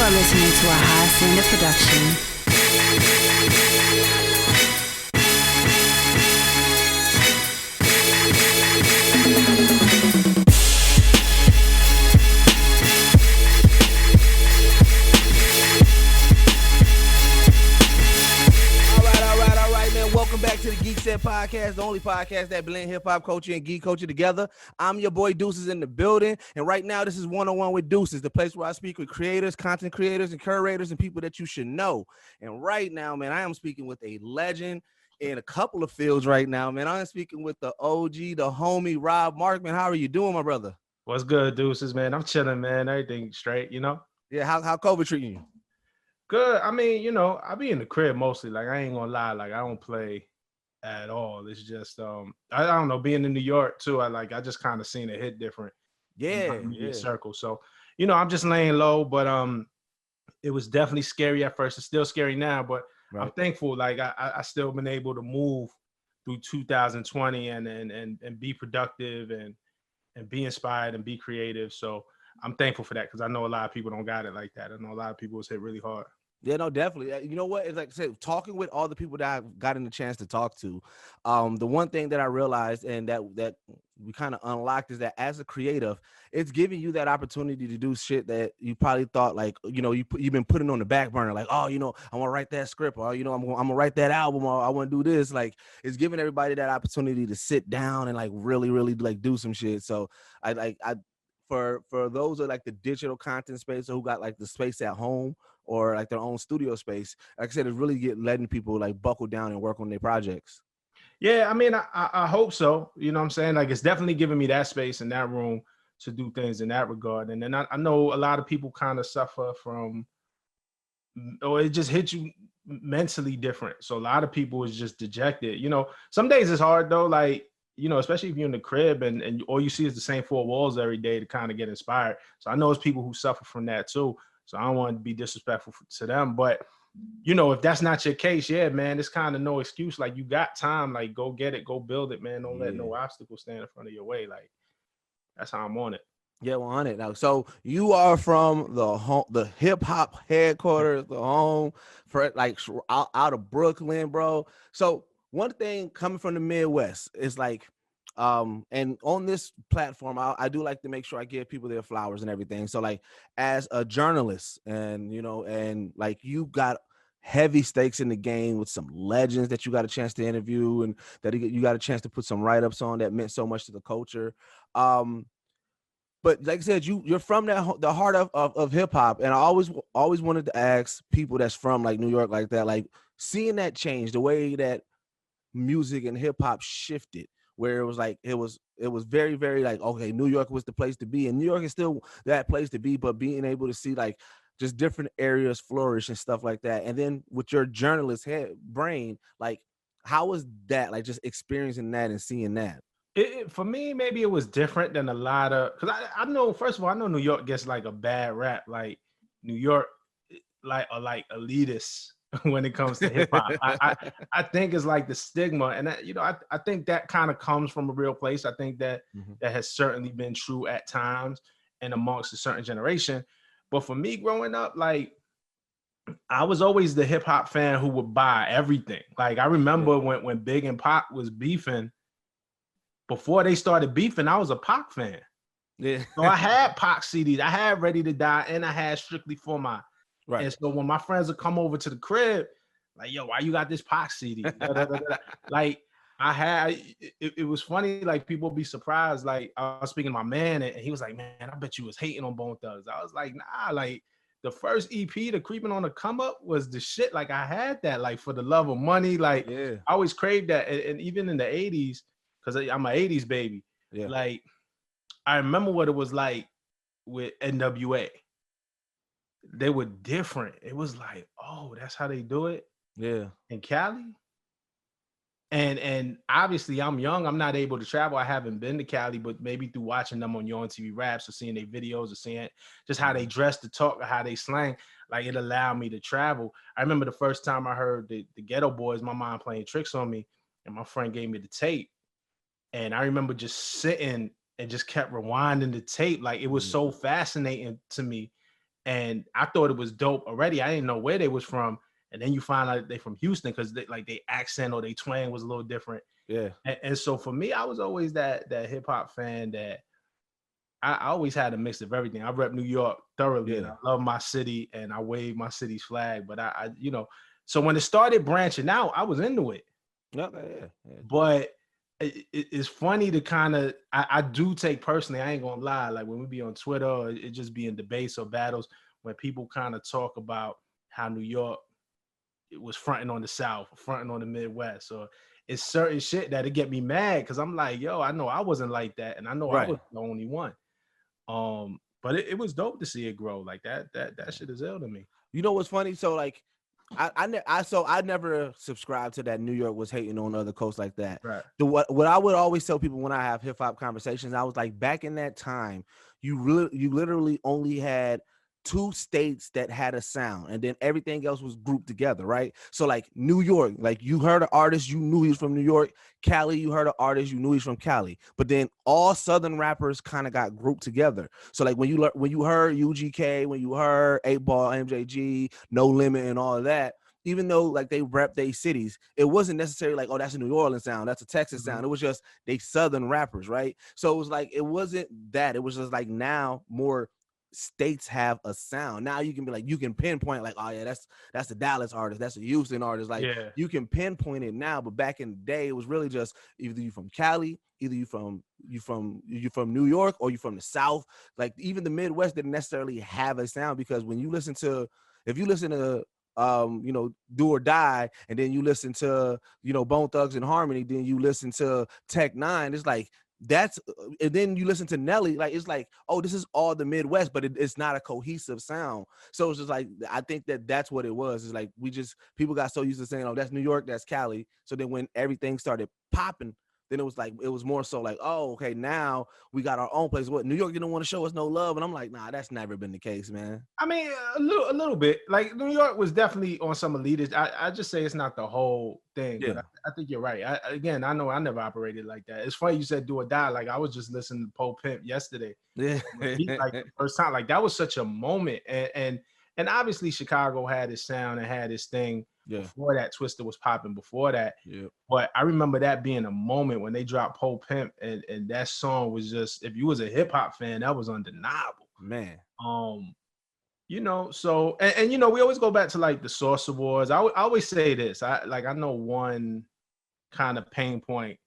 are listening to a High Standard production. Welcome back to the Geekset podcast, the only podcast that blend hip-hop culture and geek culture together. I'm your boy Deuces in the building, and right now this is One-on-One with Deuces, the place where I speak with creators, content creators, and curators, and people that you should know. And right now, man, I am speaking with a legend in a couple of fields right now, man. I'm speaking with the OG, the homie, Rob Markman. How are you doing, my brother? What's good, Deuces, man? I'm chilling, man. Everything straight, you know? Yeah, how COVID treating you? Good. I mean, you know, I be in the crib mostly. Like, I ain't gonna lie. Like, I don't play at all. It's just, I don't know, being in New York, too, I just kind of seen it hit different in my immediate circle. So, you know, I'm just laying low, but it was definitely scary at first. It's still scary now, but I'm thankful. Like, I still been able to move through 2020 and be productive and be inspired and be creative. So I'm thankful for that because I know a lot of people don't got it like that. I know a lot of people was hit really hard. Yeah, no, definitely. You know what? It's like I said, talking with all the people that I've gotten the chance to talk to, the one thing that I realized and that we kind of unlocked is that as a creative, it's giving you that opportunity to do shit that you probably thought like, you know, you've been putting on the back burner, like, oh, you know, I want to write that script, or, you know, I'm gonna write that album, or I want to do this. Like, it's giving everybody that opportunity to sit down and like really like do some shit. So I for those are like the digital content space who got like the space at home or like their own studio space, like I said, it's really letting people like buckle down and work on their projects. Yeah, I mean, I hope so. You know what I'm saying? Like, it's definitely giving me that space and that room to do things in that regard. And then I know a lot of people kind of suffer from, or it just hits you mentally different. So a lot of people is just dejected. You know, some days it's hard though, like, you know, especially if you're in the crib and all you see is the same four walls every day to kind of get inspired. So I know it's people who suffer from that too. So I don't want to be disrespectful to them, but you know, if that's not your case, yeah, man, it's kind of no excuse. Like, you got time, like, go get it, go build it, man. Don't let no obstacle stand in front of your way. Like, that's how I'm on it. Yeah, 100. Now, so you are from the hip hop headquarters, the home for like out of Brooklyn, bro. So one thing coming from the Midwest is like, and on this platform, I do like to make sure I give people their flowers and everything. So like, as a journalist, and you know, and like you got heavy stakes in the game with some legends that you got a chance to interview and that you got a chance to put some write-ups on that meant so much to the culture. But like I said, you're from the heart of hip hop, and I always wanted to ask people that's from like New York like that, like seeing that change, the way that music and hip hop shifted, where it was like it was very like, okay, New York was the place to be, and New York is still that place to be, but being able to see like just different areas flourish and stuff like that, and then with your journalist brain, like how was that, like just experiencing that and seeing that? For me, maybe it was different than a lot of, because I know, first of all, I know New York gets like a bad rap, like New York, like elitist when it comes to hip hop. I think it's like the stigma, and that, you know, I think that kind of comes from a real place. I think that that has certainly been true at times and amongst a certain generation. But for me growing up, like, I was always the hip hop fan who would buy everything. Like, I remember when Big and Pac was beefing. Before they started beefing, I was a Pac fan. Yeah. So I had Pac CDs. I had Ready to Die, and I had Strictly for My. Right. And so when my friends would come over to the crib, like, yo, why you got this Pac CD? Like, I had, it was funny, like, people would be surprised. Like, I was speaking to my man, and he was like, man, I bet you was hating on Bone Thugs. I was like, nah, like, the first EP, The Creeping on the Come Up, was the shit. Like, I had that, like, for the love of money. Like, I always craved that. And even in the 80s, because I'm an 80s baby. Yeah. Like, I remember what it was like with NWA. They were different. It was like, oh, that's how they do it? Yeah. In Cali? And obviously, I'm young. I'm not able to travel. I haven't been to Cali, but maybe through watching them on Yo MTV Raps or seeing their videos or seeing just how they dress, to talk, or how they slang, like, it allowed me to travel. I remember the first time I heard the Ghetto Boys, my mom playing tricks on me, and my friend gave me the tape. And I remember just sitting and just kept rewinding the tape. Like, it was so fascinating to me. And I thought it was dope already. I didn't know where they was from. And then you find out they from Houston because they accent or they twang was a little different. Yeah. And so for me, I was always that hip hop fan that I always had a mix of everything. I rep New York thoroughly, and I love my city, and I wave my city's flag. But I so when it started branching out, I was into it. Yeah. But it's funny to kind of I do take personally. I ain't gonna lie. Like when we be on Twitter, or it just be in debates or battles, when people kind of talk about how New York it was fronting on the South, or fronting on the Midwest, or it's certain shit that it get me mad because I'm like, yo, I know I wasn't like that, and I know I was the only one. But it was dope to see it grow like that. That shit is ill to me. You know what's funny? So like, I never subscribed to that New York was hating on other coasts like that. Right. What I would always tell people when I have hip hop conversations, I was like, back in that time, you literally only had 2 states that had a sound, and then everything else was grouped together, right? So like New York, like you heard an artist, you knew he was from New York. Cali, you heard an artist, you knew he's from Cali. But then all Southern rappers kind of got grouped together. So like when you heard UGK, when you heard 8 Ball, MJG, No Limit, and all of that, even though like they rep their cities, it wasn't necessarily like, oh, that's a New Orleans sound, that's a Texas sound. It was just they Southern rappers, right? So it was like, it wasn't that. It was just like now more states have a sound. Now you can be like, you can pinpoint like, oh yeah, that's a Dallas artist, that's a Houston artist. Like you can pinpoint it now, but back in the day, it was really just either you from Cali, either you from New York, or you from the South. Like even the Midwest didn't necessarily have a sound, because when you listen to, if you listen to Do or Die, and then you listen to Bone Thugs and Harmony, then you listen to Tech Nine, it's like that's, and then you listen to Nelly, like it's like, oh, this is all the Midwest, but it's not a cohesive sound. So it's just like, I think that's what it was. It's like people got so used to saying, oh, that's New York, that's Cali. So then when everything started popping, then it was more so like, oh, okay, now we got our own place. What, New York didn't want to show us no love? And I'm like, nah, that's never been the case, man. I mean, a little bit. Like New York was definitely on some elitist. I just say it's not the whole thing. Yeah. But I think you're right. I know I never operated like that. It's funny you said Do or Die. Like I was just listening to Poe Pimp yesterday. Yeah. Like the first time, like that was such a moment. And obviously Chicago had its sound and had its thing. Yeah. Before that, Twister was popping before that. Yeah. But I remember that being a moment when they dropped Poe Pimp, and that song was just, if you was a hip hop fan, that was undeniable. Man. So and we always go back to like the Source Awards. I always say this. I know one kind of pain point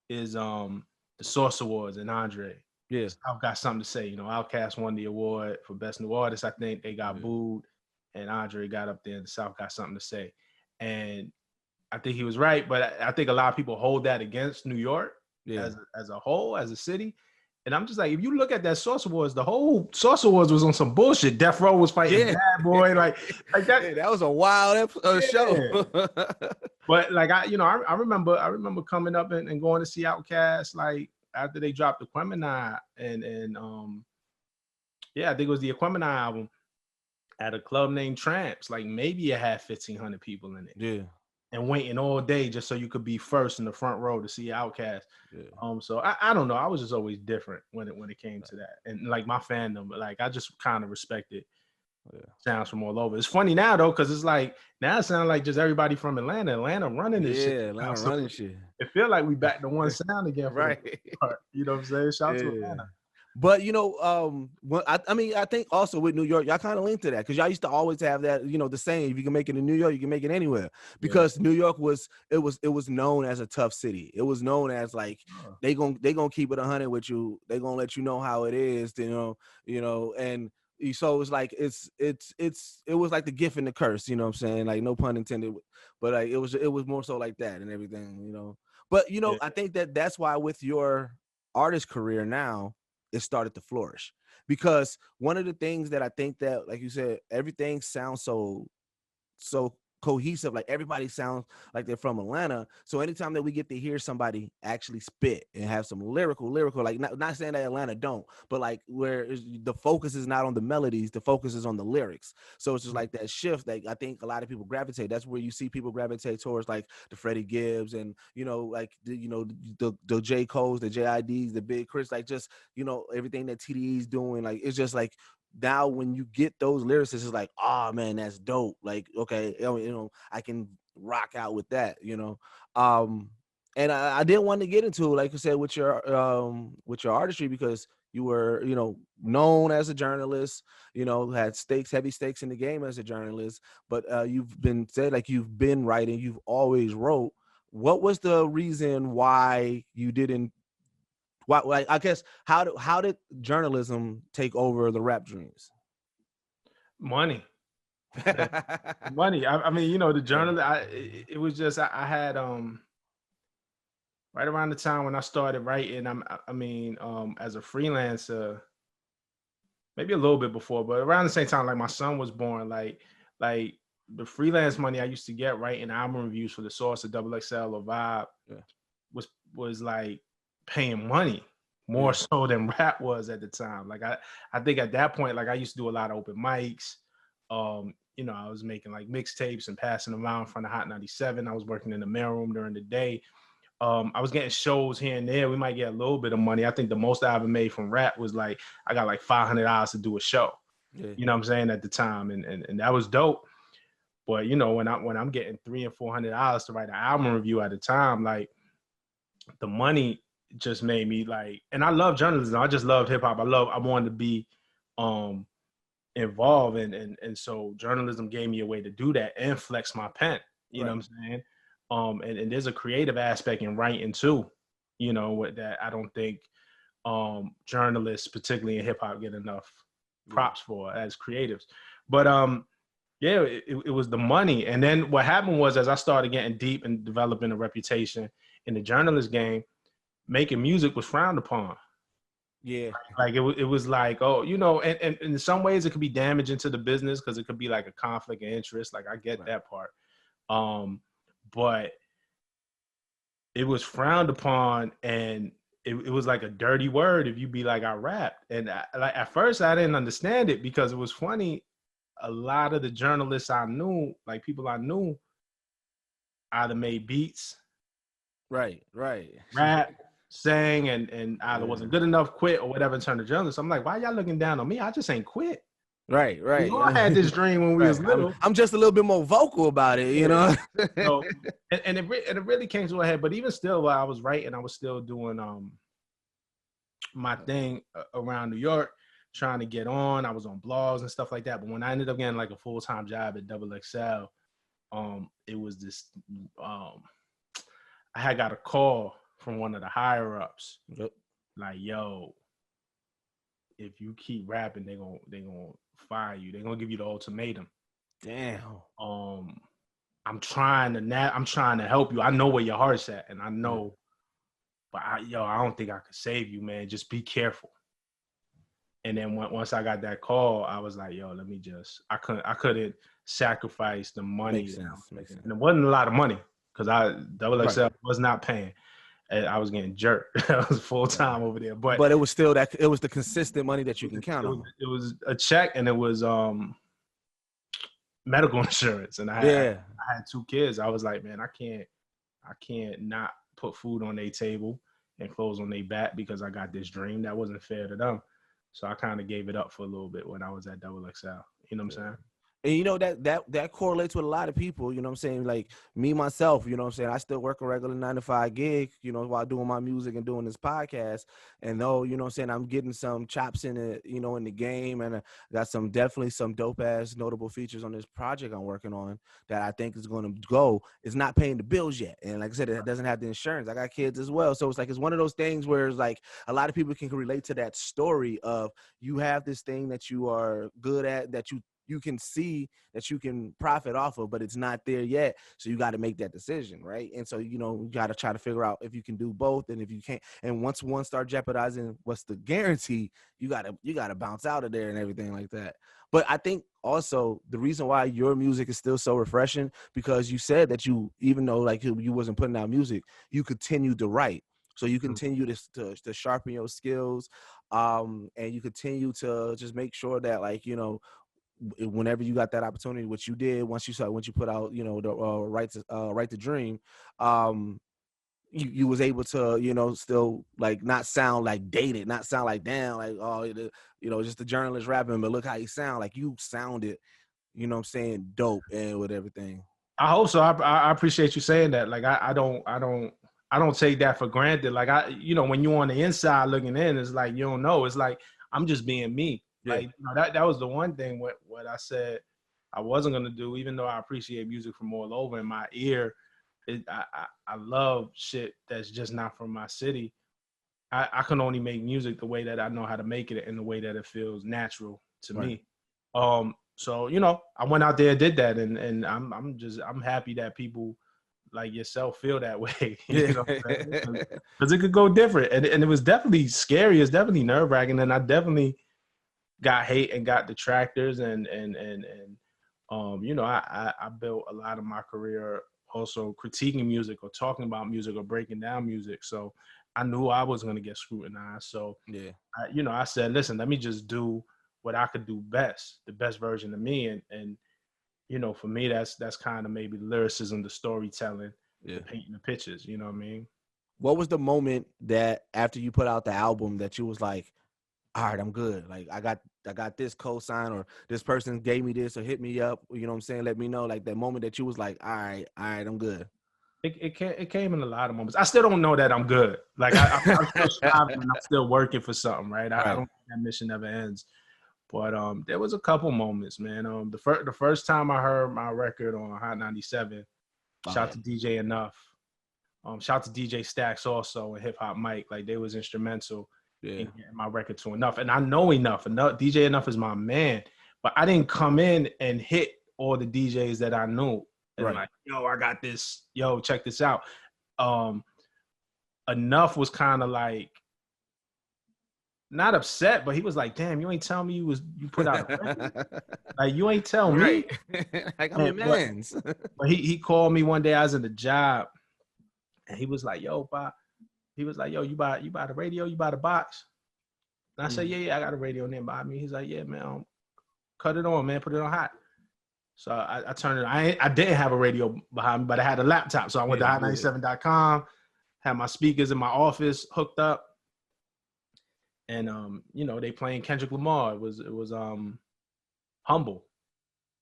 is the Source Awards and Andre. Yes. I've got something to say. Outkast won the award for Best New Artist. I think they got booed, and Andre got up there, and the South got something to say. And I think he was right, but I think a lot of people hold that against New York as a whole, as a city. And I'm just like, if you look at that Source Awards, the whole Source Awards was on some bullshit. Death Row was fighting Bad Boy, like that. Yeah, that was a wild show. But like I remember coming up and going to see Outkast like after they dropped the Aquemini and I think it was the Aquemini album at a club named Tramps. Like maybe it had 1,500 people in it. Yeah. And waiting all day just so you could be first in the front row to see Outkast. Yeah. So I don't know. I was just always different when it came to that. And like my fandom, but like I just kind of respected sounds from all over. It's funny now though, because it's like now it sounds like just everybody from Atlanta running this shit. Yeah, Atlanta running shit. It feel like we back to one sound again. Right. You know what I'm saying? Shout out to Atlanta. But I think also with New York, y'all kind of linked to that because y'all used to always have that, the saying, if you can make it in New York, you can make it anywhere. Because New York was known as a tough city. It was known as like they gonna keep it 100 with you. They gonna let you know how it is, and so it was like it was like the gift and the curse, you know what I'm saying? Like no pun intended, but like it was more so like that and everything, But I think that's why with your artist career now, it started to flourish, because one of the things that I think that, like you said, everything sounds so cohesive. Like everybody sounds like they're from Atlanta. So anytime that we get to hear somebody actually spit and have some lyrical, like not saying that Atlanta don't, but like where the focus is not on the melodies, the focus is on the lyrics. So it's just like that shift that I think a lot of people gravitate. That's where you see people gravitate towards like the Freddie Gibbs and like the J. Cole's, the JIDs, the Big Chris, like just everything that TDE's doing. Like it's just like now when you get those lyricists, it's like, oh man, that's dope. Like, okay, I can rock out with that, and I didn't want to get into, like I said, with your artistry, because you were, known as a journalist, had heavy stakes in the game as a journalist, but you've been said, like, you've been writing, you've always wrote. What was the reason why you didn't? Why, like, I guess, how did journalism take over the rap dreams? Money. Money. I mean, the journal. It was just I had right around the time when I started writing. As a freelancer, maybe a little bit before, but around the same time, like my son was born, like the freelance money I used to get writing album reviews for The Source of XXL or Vibe was like paying money more so than rap was at the time. Like I think at that point, like I used to do a lot of open mics. I was making like mixtapes and passing them around in front of Hot 97. I was working in the mailroom during the day. I was getting shows here and there. We might get a little bit of money. I think the most I ever made from rap was like, I got like $500 to do a show. Yeah. You know what I'm saying, at the time. And that was dope. But when I'm getting $300 and $400 to write an album review at a time, like the money just made me like, and I love journalism. I just loved hip hop. I wanted to be involved, and so journalism gave me a way to do that and flex my pen. You know what I'm saying? And there's a creative aspect in writing too, that I don't think journalists, particularly in hip hop, get enough props for as creatives. But it was the money. And then what happened was, as I started getting deep and developing a reputation in the journalist game, making music was frowned upon. Yeah. Like it was like, oh, and in some ways it could be damaging to the business because it could be like a conflict of interest. Like I get that part. But it was frowned upon, and it was like a dirty word if you be like, I rap. And like at first I didn't understand it because it was funny. A lot of the journalists I knew, like people I knew, either made beats, right, rap, sang, and either wasn't good enough, quit, or whatever, and turned to journalists. I'm like, why y'all looking down on me? I just ain't quit. Right. We all had this dream when we was little. I'm just a little bit more vocal about it, So, and it really came to a head. But even still, while I was writing, I was still doing my thing around New York, trying to get on. I was on blogs and stuff like that. But when I ended up getting like a full-time job at XXL, it was this. I had got a call from one of the higher ups, like, "Yo, if you keep rapping, they gonna fire you. They're gonna give you the ultimatum." Damn. I'm trying to help you. I know where your heart's at, and I know, but I don't think I could save you, man. Just be careful. And then once I got that call, I was like, yo, I couldn't sacrifice the money. Makes sense. And it wasn't a lot of money because XXL was not paying. And I was getting jerked. I was full time over there. But it was still it was the consistent money that you can count on. It was a check, and it was medical insurance. And I had 2 kids. I was like, man, I can't not put food on their table and clothes on their back because I got this dream. That wasn't fair to them. So I kind of gave it up for a little bit when I was at XXL. You know what I'm saying? And that correlates with a lot of people, you know what I'm saying? Like me, myself, you know what I'm saying? I still work a regular 9-to-5 gig, while doing my music and doing this podcast. And though, you know what I'm saying, I'm getting some chops in it, in the game, and I got definitely some dope ass notable features on this project I'm working on that I think is going to go. It's not paying the bills yet. And like I said, it doesn't have the insurance. I got kids as well. So it's one of those things where it's like a lot of people can relate to that story of you have this thing that you are good at, that you can see that you can profit off of, but it's not there yet. So you got to make that decision, right? And so, you got to try to figure out if you can do both. And if you can't, and once one start jeopardizing what's the guarantee, you got to bounce out of there and everything like that. But I think also the reason why your music is still so refreshing, because you said that you, even though like you wasn't putting out music, you continued to write. So you continue to sharpen your skills, and you continue to just make sure that, like, whenever you got that opportunity, which you did once you put out, the Right to Dream, you was able to, you know, still like not sound like dated, not sound like damn, like, oh, you know, just a journalist rapping, but look how he sound. Like you sounded, you know what I'm saying, dope and with everything. I hope so. I appreciate you saying that. Like I don't take that for granted. Like you know, when you're on the inside looking in, it's like you don't know. It's like I'm just being me. Yeah. Like, you know, that was the one thing what I said I wasn't gonna do, even though I appreciate music from all over in my ear. I love shit that's just not from my city. I can only make music the way that I know how to make it and the way that it feels natural to me. So, you know, I went out there and did that, and I'm happy that people like yourself feel that way. You know what I'm saying? Because it could go different, and it was definitely scary. It's definitely nerve-wracking, and I definitely got hate and got detractors, and you know, I built a lot of my career also critiquing music or talking about music or breaking down music. So I knew I was going to get scrutinized. So, yeah, you know, I said, listen, let me just do what I could do best, the best version of me. And you know, for me, that's kind of maybe the lyricism, the storytelling, the painting the pictures, you know what I mean? What was the moment that after you put out the album that you was like, all right, I'm good. Like I got this cosign, or this person gave me this or hit me up, you know what I'm saying? Let me know, like that moment that you was like, all right, I'm good. It came in a lot of moments. I still don't know that I'm good. Like I'm still striving and I'm still working for something, right? I don't think that mission never ends. But there was a couple moments, man. The first time I heard my record on Hot 97, shout to DJ Enough. Shout to DJ Stacks also and Hip Hop Mike. Like they was instrumental in getting my record to Enough. And I know Enough. DJ Enough is my man. But I didn't come in and hit all the DJs that I knew. And like, yo, I got this. Yo, check this out. Enough was kind of like, not upset, but he was like, damn, you ain't tell me you put out a record. Like, you ain't tell me. Like, I'm your mans. But he called me one day. I was in the job, and he was like, yo, Bob. He was like, yo, you buy the radio? You buy the box? And I said, yeah, I got a radio nearby me. He's like, yeah, man, cut it on, man. Put it on hot. So I turned it. I didn't have a radio behind me, but I had a laptop. So I went to hot97.com, had my speakers in my office hooked up. And you know, they playing Kendrick Lamar. It was Humble,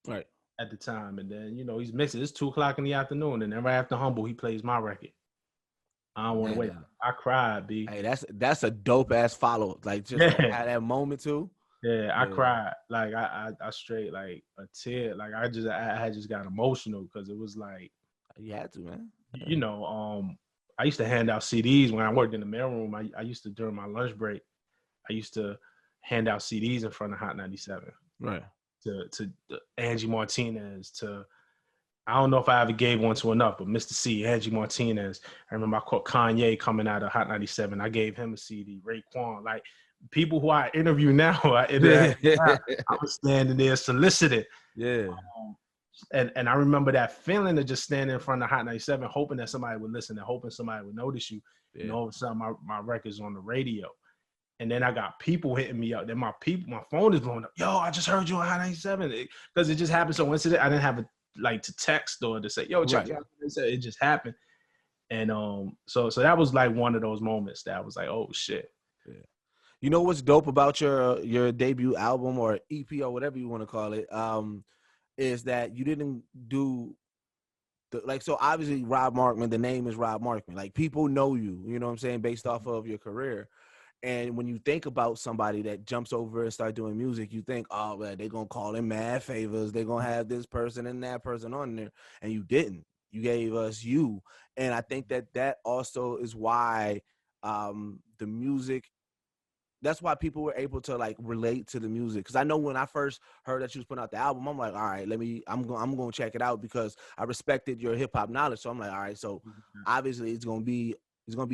right, at the time. And then, you know, he's mixing. It's 2:00 in the afternoon, and then right after Humble, he plays my record. I don't want to wait. I cried, B. Hey, that's a dope ass follow. Like just had that moment too. Yeah, I cried. Like I straight like a tear. Like I had just got emotional because it was like, you had to, man. You know, I used to hand out CDs when I worked in the mailroom. I used to, during my lunch break, I used to hand out CDs in front of Hot 97. Right. To Angie Martinez, to, I don't know if I ever gave one to Enough, but Mr. C, Angie Martinez. I remember I caught Kanye coming out of Hot 97. I gave him a CD, Raekwon. Like, people who I interview now, I was standing there solicited. Yeah. And I remember that feeling of just standing in front of Hot 97, hoping that somebody would listen and hoping somebody would notice you. Yeah. And all of a sudden, my record's on the radio. And then I got people hitting me up. Then my phone is blowing up. Yo, I just heard you on Hot 97. Because it just happened so incident. I didn't have to text or to say, yo, check it out. It just happened. And so that was like one of those moments that I was like, oh shit. Yeah. You know what's dope about your debut album or EP or whatever you want to call it, is that you didn't do so obviously Rob Markman, the name is Rob Markman. Like, people know you know what I'm saying, based off of your career. And when you think about somebody that jumps over and start doing music, you think, oh, well, they're going to call in mad favors. They're going to have this person and that person on there. And you didn't. You gave us you. And I think that also is why the music, that's why people were able to like relate to the music. Because I know when I first heard that you was putting out the album, I'm like, all right, I'm going to check it out because I respected your hip hop knowledge. So I'm like, all right, so obviously it's going to be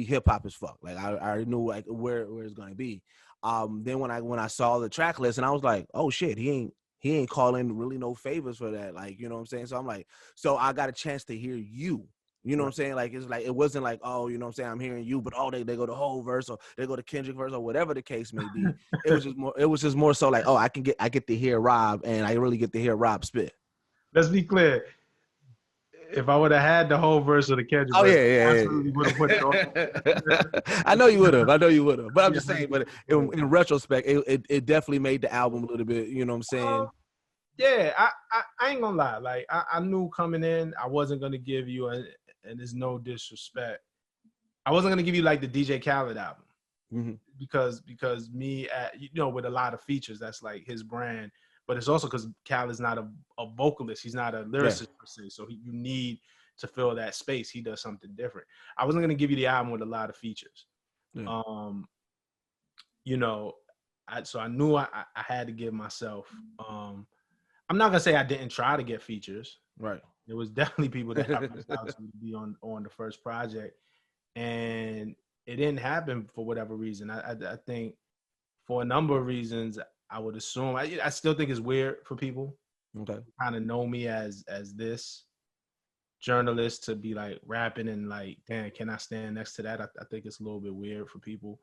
hip hop as fuck. Like I already knew like where it's gonna be. Then when I saw the track list and I was like, oh shit, he ain't calling really no favors for that. Like, you know what I'm saying? So I'm like, so I got a chance to hear you. You know what I'm saying? Like, it's like, it wasn't like, oh, you know what I'm saying, I'm hearing you, but oh, they go to whole verse or they go to Kendrick verse or whatever the case may be. It was just more so like, oh, I get to hear Rob, and I really get to hear Rob spit. Let's be clear. if I would have had the whole verse of the Kendrick, oh verse, yeah, absolutely would have put it on. I know you would have. But I'm just saying. But in retrospect, it definitely made the album a little bit. You know what I'm saying? Yeah, I ain't gonna lie. Like I knew coming in, I wasn't gonna give you, and there's no disrespect, I wasn't gonna give you like the DJ Khaled album, because me, with a lot of features, that's like his brand. But it's also because Khaled's not a vocalist, he's not a lyricist per se, so you need to fill that space. He does something different. I wasn't gonna give you the album with a lot of features. So I knew I had to give myself. I'm not gonna say I didn't try to get features. Right. There was definitely people that I reached out to be on the first project, and it didn't happen for whatever reason. I think for a number of reasons. I would assume. I still think it's weird for people. Okay. Kind of know me as this journalist to be like rapping and like, damn, can I stand next to that? I think it's a little bit weird for people.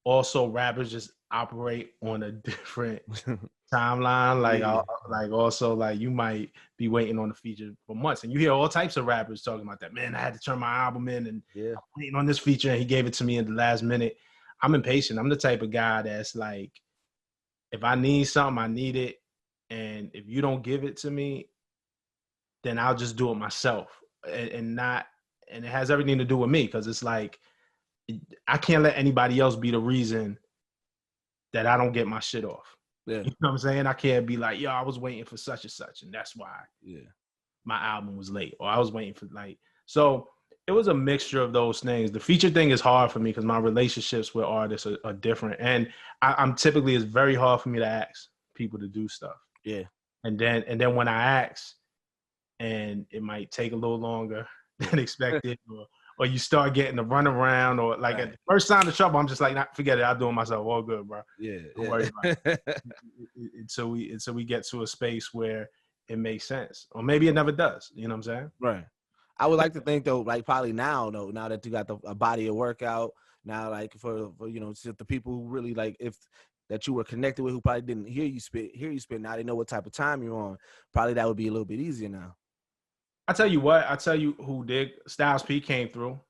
Also, rappers just operate on a different timeline. Like, also, like you might be waiting on the feature for months, and you hear all types of rappers talking about that. Man, I had to turn my album in, and I'm waiting on this feature, and he gave it to me in the last minute. I'm impatient. I'm the type of guy that's like, if I need something, I need it, and if you don't give it to me, then I'll just do it myself, and it has everything to do with me, because it's like, I can't let anybody else be the reason that I don't get my shit off. Yeah. You know what I'm saying? I can't be like, yo, I was waiting for such and such, and that's why my album was late, or I was waiting for so it was a mixture of those things. The feature thing is hard for me because my relationships with artists are different, and I'm typically, it's very hard for me to ask people to do stuff. Yeah, and then when I ask, and it might take a little longer than expected, or you start getting the runaround, or like at the first sign of trouble, I'm just like, nah, forget it. I'll do it myself. All good, bro. Yeah, don't worry about it. Until we get to a space where it makes sense, or maybe it never does. You know what I'm saying? Right. I would like to think though, like probably now that you got a body of workout now, like for the people who really like, if that you were connected with, who probably didn't hear you spit, now they know what type of time you're on. Probably that would be a little bit easier now. I tell you who did. Styles P came through.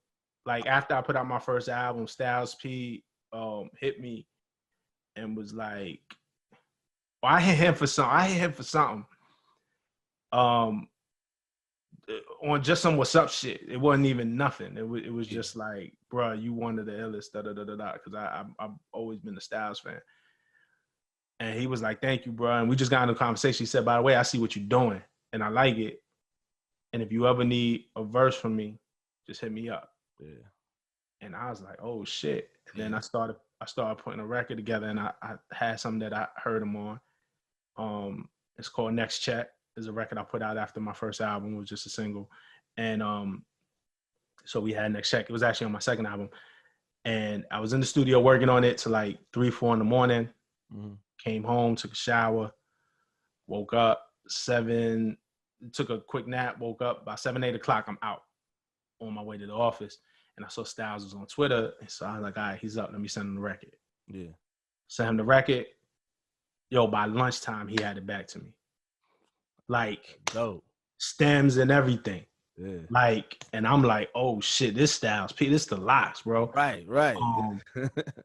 Like after I put out my first album, Styles P hit me and was like, well, I hit him for something. On just some what's up shit. It wasn't even nothing. It was just like, bro, you one of the illest, because I've always been a Styles fan. And he was like, thank you, bro. And we just got into a conversation. He said, by the way, I see what you're doing, and I like it. And if you ever need a verse from me, just hit me up. Yeah. And I was like, oh shit. And then I started putting a record together, and I had something that I heard him on. It's called Next Check. Is a record I put out after my first album. It was just a single. And so we had Next Check. It was actually on my second album. And I was in the studio working on it till like 3-4 in the morning. Mm-hmm. Came home, took a shower, woke up 7, took a quick nap, woke up by 7-8 o'clock. I'm out on my way to the office. And I saw Styles was on Twitter. And so I was like, all right, he's up. Let me send him the record. Yeah. Sent him the record. Yo, by lunchtime, he had it back to me. Like, stems and everything. Yeah. Like, and I'm like, oh shit, this Styles P, this the locks, bro. Right. So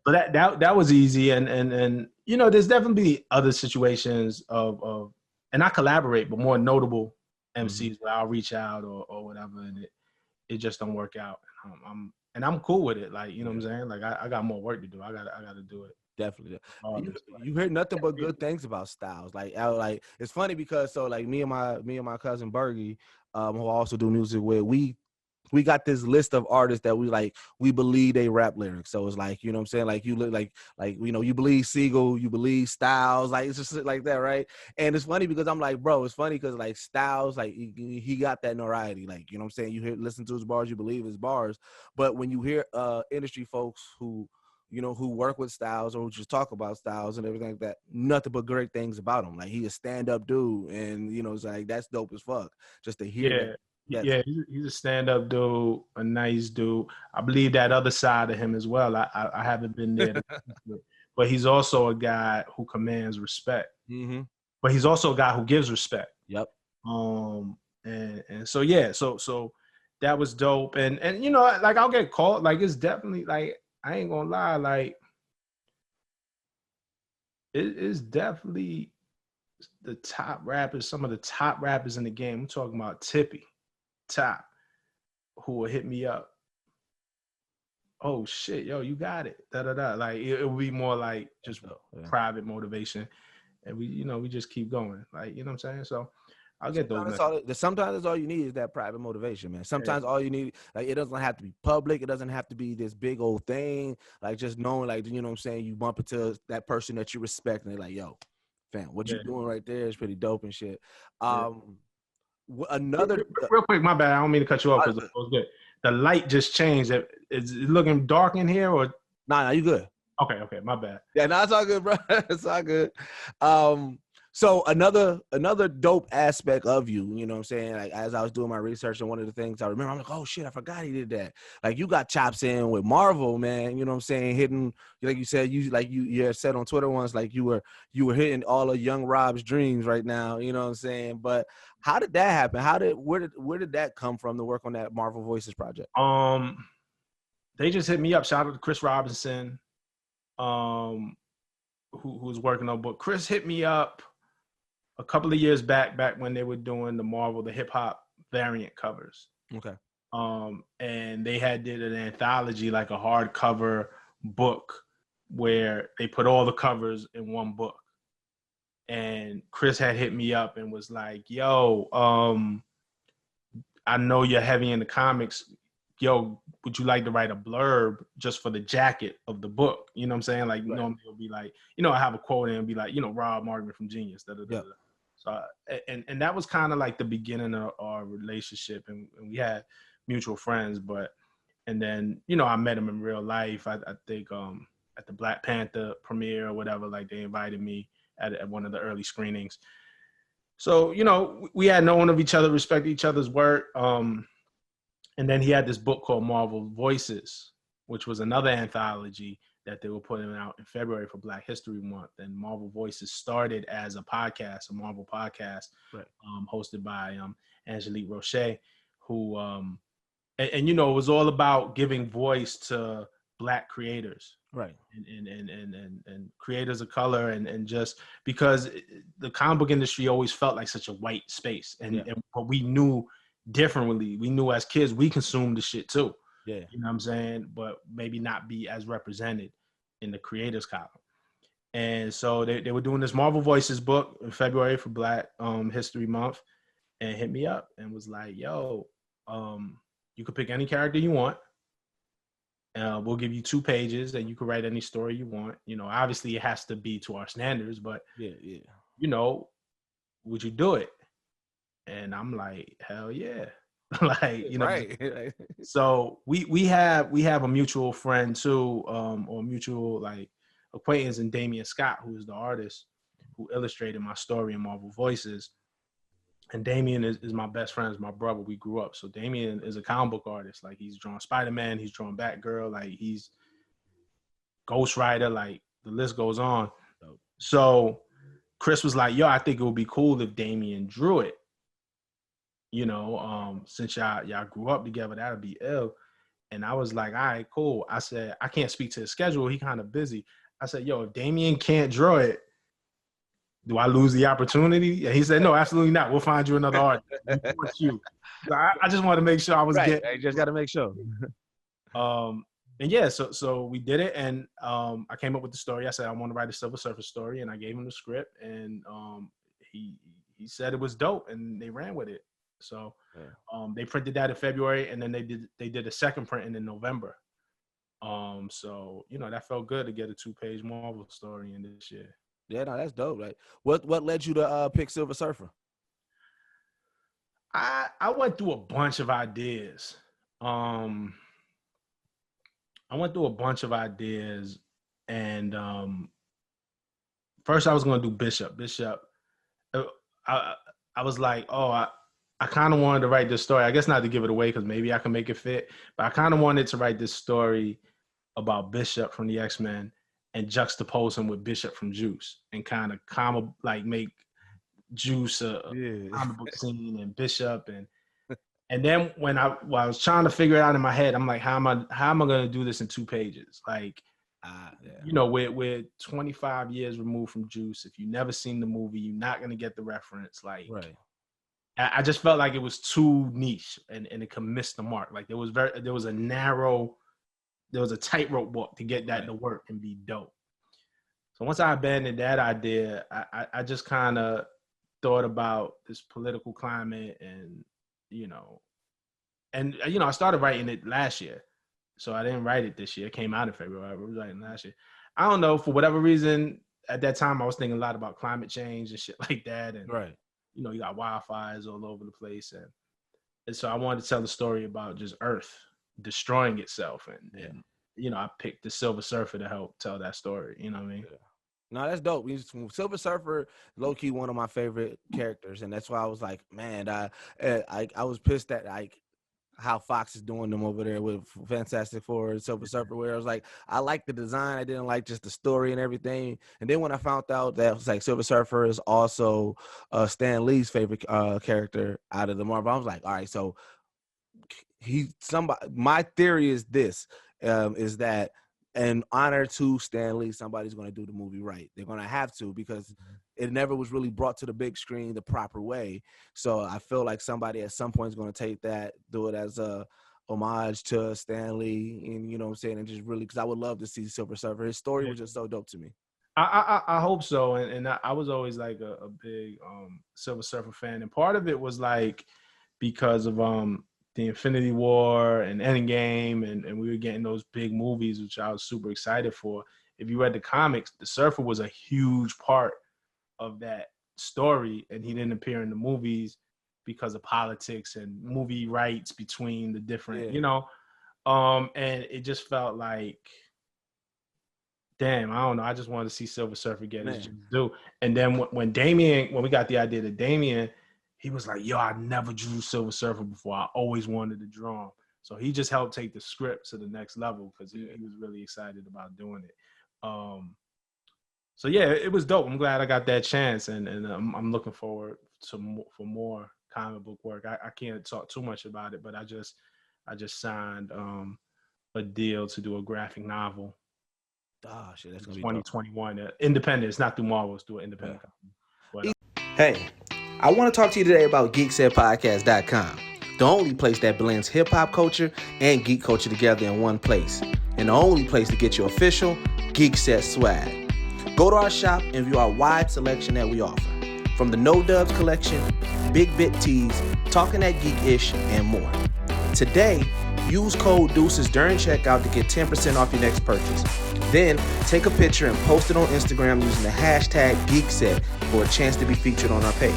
that was easy, and there's definitely other situations of and I collaborate, but more notable MCs where I'll reach out or whatever, and it just don't work out. I'm cool with it. Like, you know what I'm saying? Like I got more work to do. I gotta do it. Definitely. You heard nothing but good things about Styles. Like it's funny because me and my cousin Bergie, who also do music with, we got this list of artists that we believe they rap lyrics. So it's like, you know what I'm saying? Like you look like you believe Siegel, you believe Styles, like it's just like that, right? And it's funny because I'm like, bro, it's funny because like Styles, like he got that notoriety. Like, you know what I'm saying? You listen to his bars, you believe his bars. But when you hear industry folks who work with Styles or who just talk about Styles and everything like that, nothing but great things about him. Like, he a stand-up dude, and, it's like, that's dope as fuck. Just to hear that. Yeah, he's a stand-up dude, a nice dude. I believe that other side of him as well. I haven't been there. But he's also a guy who commands respect. Mm-hmm. But he's also a guy who gives respect. Yep. And so yeah, so that was dope. And you know, like I'll get called, like it's definitely like I ain't gonna lie, like it is definitely the top rappers, some of the top rappers in the game. I'm talking about Tippy, Top, who will hit me up. Oh shit, yo, you got it. Da da da. Like it would be more like just private motivation, and we just keep going. Like, you know what I'm saying? So I'll get those. Sometimes that's all you need is that private motivation, man. Sometimes all you need, like, it doesn't have to be public. It doesn't have to be this big old thing. Like, just knowing, like, you know what I'm saying, you bump into that person that you respect, and they're like, yo, fam, what you doing right there is pretty dope and shit. Another real quick, my bad. I don't mean to cut you off because it was good. The light just changed. Is it looking dark in here or? Nah, you good. Okay, my bad. Yeah, no, it's all good, bro. It's all good. So another dope aspect of you, you know what I'm saying? Like, as I was doing my research, and one of the things I remember, I'm like, oh shit, I forgot he did that. Like, you got chops in with Marvel, man. You know what I'm saying? Hitting, like you said, you said on Twitter once, like you were hitting all of young Rob's dreams right now. You know what I'm saying? But how did that happen? Where did that come from to work on that Marvel Voices project? They just hit me up. Shout out to Chris Robinson, who was working on book. Chris hit me up a couple of years back when they were doing the hip-hop variant covers. Okay. And they did an anthology, like a hardcover book where they put all the covers in one book. And Chris had hit me up and was like, yo, I know you're heavy in the comics. Yo, would you like to write a blurb just for the jacket of the book? You know what I'm saying? Like, normally it'll be like, I have a quote and it'll be like, Rob Markman from Genius. So, and that was kind of like the beginning of our relationship, and we had mutual friends. And then, I met him in real life. I think at the Black Panther premiere or whatever, like they invited me at one of the early screenings. So, we had known of each other, respected each other's work. And then he had this book called Marvel Voices, which was another anthology that they were putting out in February for Black History Month. And Marvel Voices started as a podcast, a Marvel podcast, hosted by Angelique Roche, who, it was all about giving voice to Black creators. Right. And creators of color, and just because the comic book industry always felt like such a white space. But we knew differently. We knew as kids, we consumed the shit too. Yeah. You know what I'm saying? But maybe not be as represented in the creators column. And so they were doing this Marvel Voices book in February for Black History Month, and hit me up and was like, yo, you could pick any character you want. We'll give you 2 pages and you can write any story you want. Obviously it has to be to our standards, but would you do it? And I'm like, hell yeah. Like, right. So we have a mutual friend too, or mutual like acquaintance in Damian Scott, who is the artist who illustrated my story in Marvel Voices. And Damian is my best friend, is my brother. We grew up. So Damian is a comic book artist. Like, he's drawn Spider-Man, he's drawn Batgirl, like he's Ghost Rider, like the list goes on. So Chris was like, yo, I think it would be cool if Damian drew it. Since y'all grew up together, that'd be ill. And I was like, all right, cool. I said, I can't speak to his schedule. He kind of busy. I said, yo, if Damian can't draw it, do I lose the opportunity? And he said, no, absolutely not. We'll find you another artist. You. I just want to make sure I was getting. I just got to make sure. And yeah, so we did it, and I came up with the story. I said I want to write a Silver Surfer story, and I gave him the script, and he said it was dope, and they ran with it. So they printed that in February, and then they did a second printing in November. So that felt good to get a 2-page Marvel story in this year. Yeah, no, that's dope. Like, what led you to pick Silver Surfer? I went through a bunch of ideas. And first I was going to do Bishop. I was like, oh, I kind of wanted to write this story. I guess not to give it away because maybe I can make it fit, but I kind of wanted to write this story about Bishop from the X-Men and juxtapose him with Bishop from Juice, and kind of make Juice, comic book scene, and Bishop, and then when I was trying to figure it out in my head, I'm like, how am I gonna do this in 2 pages? Like, you know, we're 25 years removed from Juice. If you never seen the movie, you're not gonna get the reference. Like, I just felt like it was too niche and it could miss the mark. Like there was a tightrope walk to get that to work and be dope. So once I abandoned that idea, I just kind of thought about this political climate and, I started writing it last year. So I didn't write it this year. It came out in February. I was writing last year. I don't know, for whatever reason, at that time, I was thinking a lot about climate change and shit like that. And, you got wildfires all over the place. And so I wanted to tell the story about just Earth destroying itself. And I picked the Silver Surfer to help tell that story. You know what I mean? Yeah. No, that's dope. Silver Surfer, low key, one of my favorite characters, and that's why I was like, man, I was pissed at how Fox is doing them over there with Fantastic Four and Silver Surfer, where I was like, I like the design, I didn't like just the story and everything. And then when I found out that it was like Silver Surfer is also Stan Lee's favorite character out of the Marvel, I was like, all right, so my theory is this, is that in honor to Stan Lee, somebody's going to do the movie right. They're going to have to, because it never was really brought to the big screen the proper way. So I feel like somebody at some point is going to take that, do it as a homage to Stan Lee, and you know what I'm saying, and just really, because I would love to see Silver Surfer. His story was just so dope to me. I hope so, and I was always like a big Silver Surfer fan, and part of it was like because of the Infinity War and Endgame, and we were getting those big movies, which I was super excited for. If you read the comics, the Surfer was a huge part of that story, and he didn't appear in the movies because of politics and movie rights between the different, and it just felt like, damn, I don't know. I just wanted to see Silver Surfer get his due. And then when we got the idea that Damian, he was like, yo, I never drew Silver Surfer before. I always wanted to draw him. So he just helped take the script to the next level because he was really excited about doing it. So yeah, it was dope. I'm glad I got that chance, and I'm looking forward for more comic book work. I can't talk too much about it, but I just signed a deal to do a graphic novel. Oh shit, that's gonna be 2021. Independent. It's not through Marvel. It's through an independent company. Hey, I want to talk to you today about GeeksetPodcast.com, the only place that blends hip-hop culture and geek culture together in one place, and the only place to get your official Geekset swag. Go to our shop and view our wide selection that we offer, from the No Dubs collection, Big Bit Tees, Talking That Geek-ish, and more. Today, use code Deuces during checkout to get 10% off your next purchase. Then, take a picture and post it on Instagram using the hashtag Geekset for a chance to be featured on our page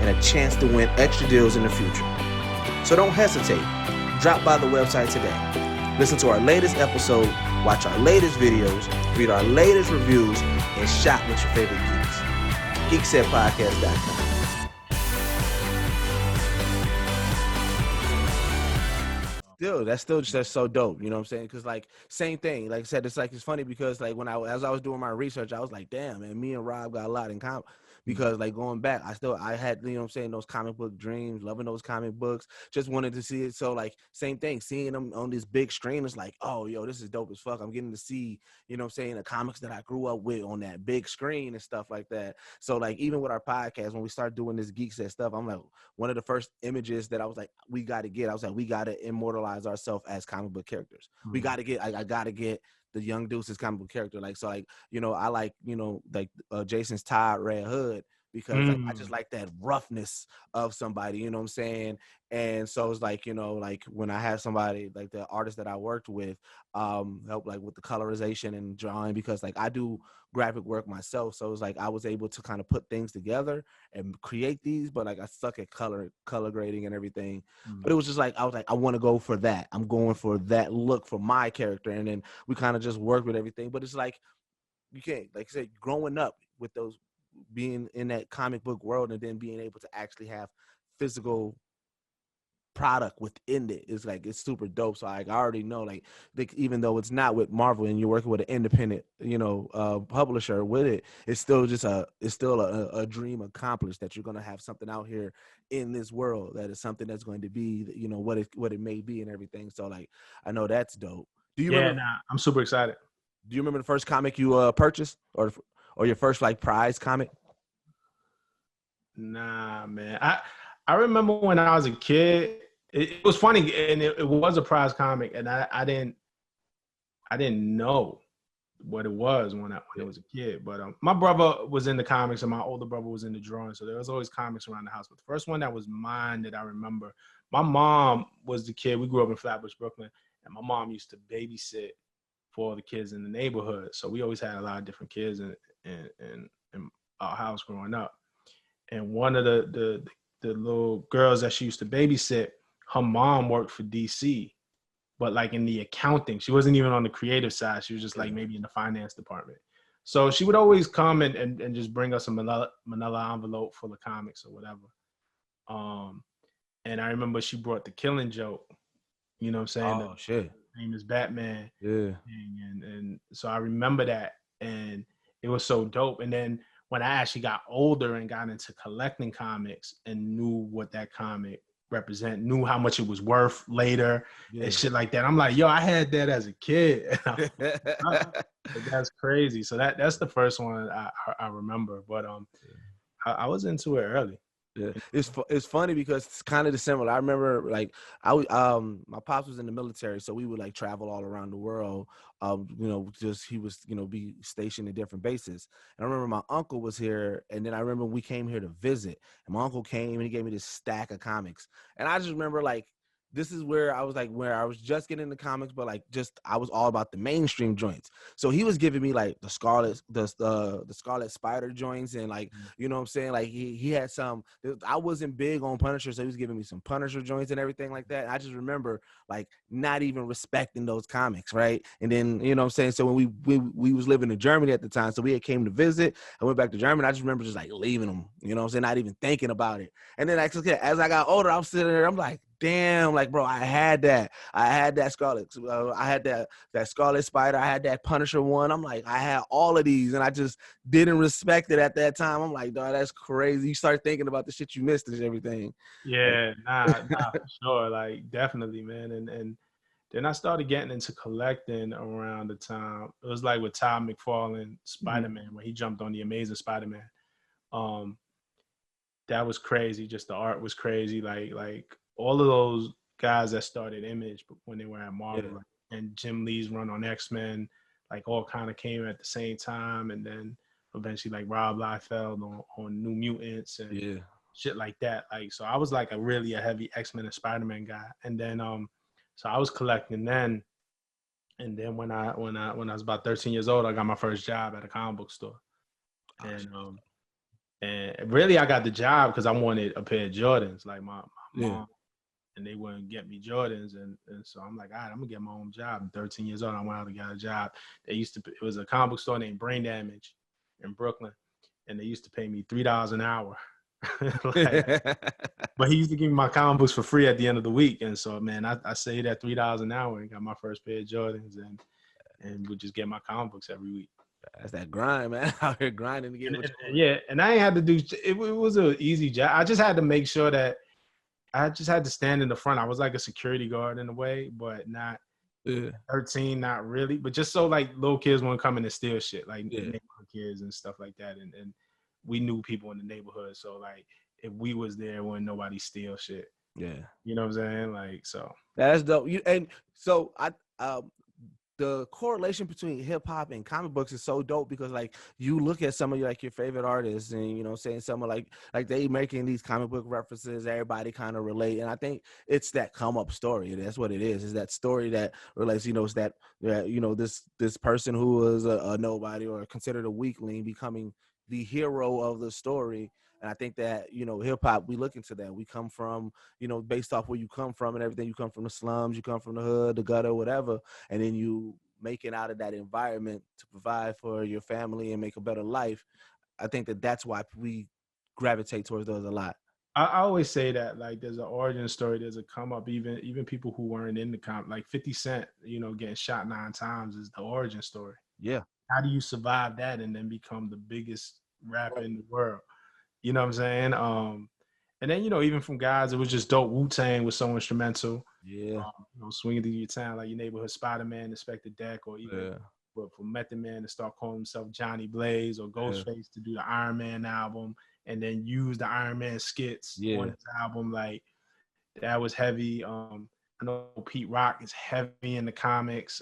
and a chance to win extra deals in the future. So don't hesitate. Drop by the website today. Listen to our latest episode, watch our latest videos, read our latest reviews, and shop with your favorite geeks. GeeksetPodcast.com. That's still just so dope. You know what I'm saying? Because like same thing. Like I said, it's funny because like as I was doing my research, I was like, damn, man, me and Rob got a lot in common. Because like going back, I had, you know what I'm saying, those comic book dreams, loving those comic books, just wanted to see it. So like same thing, seeing them on this big screen, it's like, oh, yo, this is dope as fuck. I'm getting to see, you know what I'm saying, the comics that I grew up with on that big screen and stuff like that. So like even with our podcast, when we start doing this Geekset stuff, I'm like, one of the first images that I was like, we got to immortalize ourselves as comic book characters. We got to get, I got to get the Young Deuces comic book character. Like, so like, I like, like Jason's Todd Red Hood, because like, I just like that roughness of somebody, you know what I'm saying? And so it's like, like when I have somebody like the artist that I worked with, help like with the colorization and drawing, because like I do graphic work myself. So it's like, I was able to kind of put things together and create these, but like I suck at color grading and everything. But it was just like, I was like, I want to go for that. I'm going for that look for my character. And then we kind of just work with everything. But it's like, you can't, like I said, growing up with those, being in that comic book world and then being able to actually have physical product within it is like it's super dope. So like I already know like even though it's not with Marvel and you're working with an independent publisher with it, it's still a dream accomplished that you're gonna have something out here in this world that is something that's going to be what it may be and everything. So like I know that's dope. Do you remember? I'm super excited. Do you remember the first comic you purchased or your first like prize comic? Nah, man. I remember when I was a kid, it was funny, and it was a prize comic, and I didn't know what it was when I was a kid. But my brother was into comics, and my older brother was into drawing, so there was always comics around the house. But the first one that was mine that I remember, my mom was the kid. We grew up in Flatbush, Brooklyn, and my mom used to babysit for all the kids in the neighborhood. So we always had a lot of different kids in our house growing up. And one of the little girls that she used to babysit, her mom worked for DC, but like in the accounting. She wasn't even on the creative side. She was just like maybe in the finance department. So she would always come and just bring us a manila envelope full of comics or whatever. And I remember she brought The Killing Joke. You know what I'm saying? Oh, shit. Name is Batman. Yeah. And so I remember that, and it was so dope. And then when I actually got older and got into collecting comics and knew what that comic represent, knew how much it was worth later and shit like that, I'm like, yo, I had that as a kid. That's crazy. So that's the first one I remember. But I was into it early. Yeah, it's funny because it's kind of similar. I remember like my pops was in the military, so we would like travel all around the world. Just he was be stationed at different bases. And I remember my uncle was here, and then I remember we came here to visit, and my uncle came and he gave me this stack of comics, and I just remember like. This is where I was just getting into comics, but like I was all about the mainstream joints. So he was giving me like the Scarlet Spider joints and like, you know what I'm saying? Like he had some, I wasn't big on Punisher. So he was giving me some Punisher joints and everything like that. And I just remember like not even respecting those comics. Right. And then, you know what I'm saying? So when we was living in Germany at the time, so we had came to visit, I went back to Germany. I just remember just like leaving them, you know what I'm saying? Not even thinking about it. And then as I got older, I'm sitting there, I'm like, damn, like, bro, I had that Scarlet, I had that Scarlet Spider, I had that Punisher one. I'm like, I had all of these, and I just didn't respect it at that time. I'm like, dog, that's crazy. You start thinking about the shit you missed and everything. Yeah, nah, for sure, like definitely, man. And then I started getting into collecting around the time. It was like with Todd McFarlane, Spider-Man, when he jumped on the Amazing Spider-Man. That was crazy. Just the art was crazy. Like all of those guys that started Image when they were at Marvel, and Jim Lee's run on X-Men, like all kind of came at the same time. And then eventually like Rob Liefeld on New Mutants and shit like that. Like, so I was like a heavy X-Men and Spider-Man guy. And then, so I was collecting then. And then when I was about 13 years old, I got my first job at a comic book store. And really, I got the job because I wanted a pair of Jordans, like my mom, and they wouldn't get me Jordans, and so I'm like, all right, I'm gonna get my own job. I'm 13 years old. I went out and got a job. It was a comic book store named Brain Damage in Brooklyn, and they used to pay me $3 an hour. But he used to give me my comic books for free at the end of the week, and so man, I saved that $3 an hour and got my first pair of Jordans, and would just get my comic books every week. That's that grind, man. Out here grinding to get and I ain't had to do it. It was an easy job. I just had to make sure that I just had to stand in the front. I was like a security guard in a way, but not 13, not really. But just so like little kids won't come in and steal shit, like neighborhood kids and stuff like that. And we knew people in the neighborhood, so like if we was there, when nobody steal shit. Yeah, you know what I'm saying? Like, so that's dope. The correlation between hip hop and comic books is so dope because like you look at some of your favorite artists and saying some of like they making these comic book references, everybody kind of relate. And I think it's that come up story. That's what it is that story that relates, it's that this person who was a nobody or considered a weakling becoming the hero of the story. And I think that, hip hop, we look into that. We come from, based off where you come from and everything. You come from the slums, you come from the hood, the gutter, whatever. And then you make it out of that environment to provide for your family and make a better life. I think that that's why we gravitate towards those a lot. I always say that, like, there's an origin story, there's a come up. Even people who weren't in the comp, like 50 Cent, getting shot 9 times is the origin story. Yeah. How do you survive that and then become the biggest rapper in the world? You know what I'm saying? And then even from guys, it was just dope. Wu-Tang was so instrumental. Yeah. Swinging through your town like your neighborhood Spider-Man, Inspector Deck, or even for Method Man to start calling himself Johnny Blaze, or Ghostface to do the Iron Man album and then use the Iron Man skits on his album. Like, that was heavy. I know Pete Rock is heavy in the comics.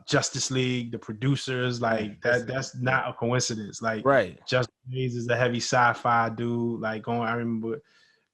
Justice League, the producers, like that's not a coincidence. Like, Just Blaze is a heavy sci-fi dude. Like, I remember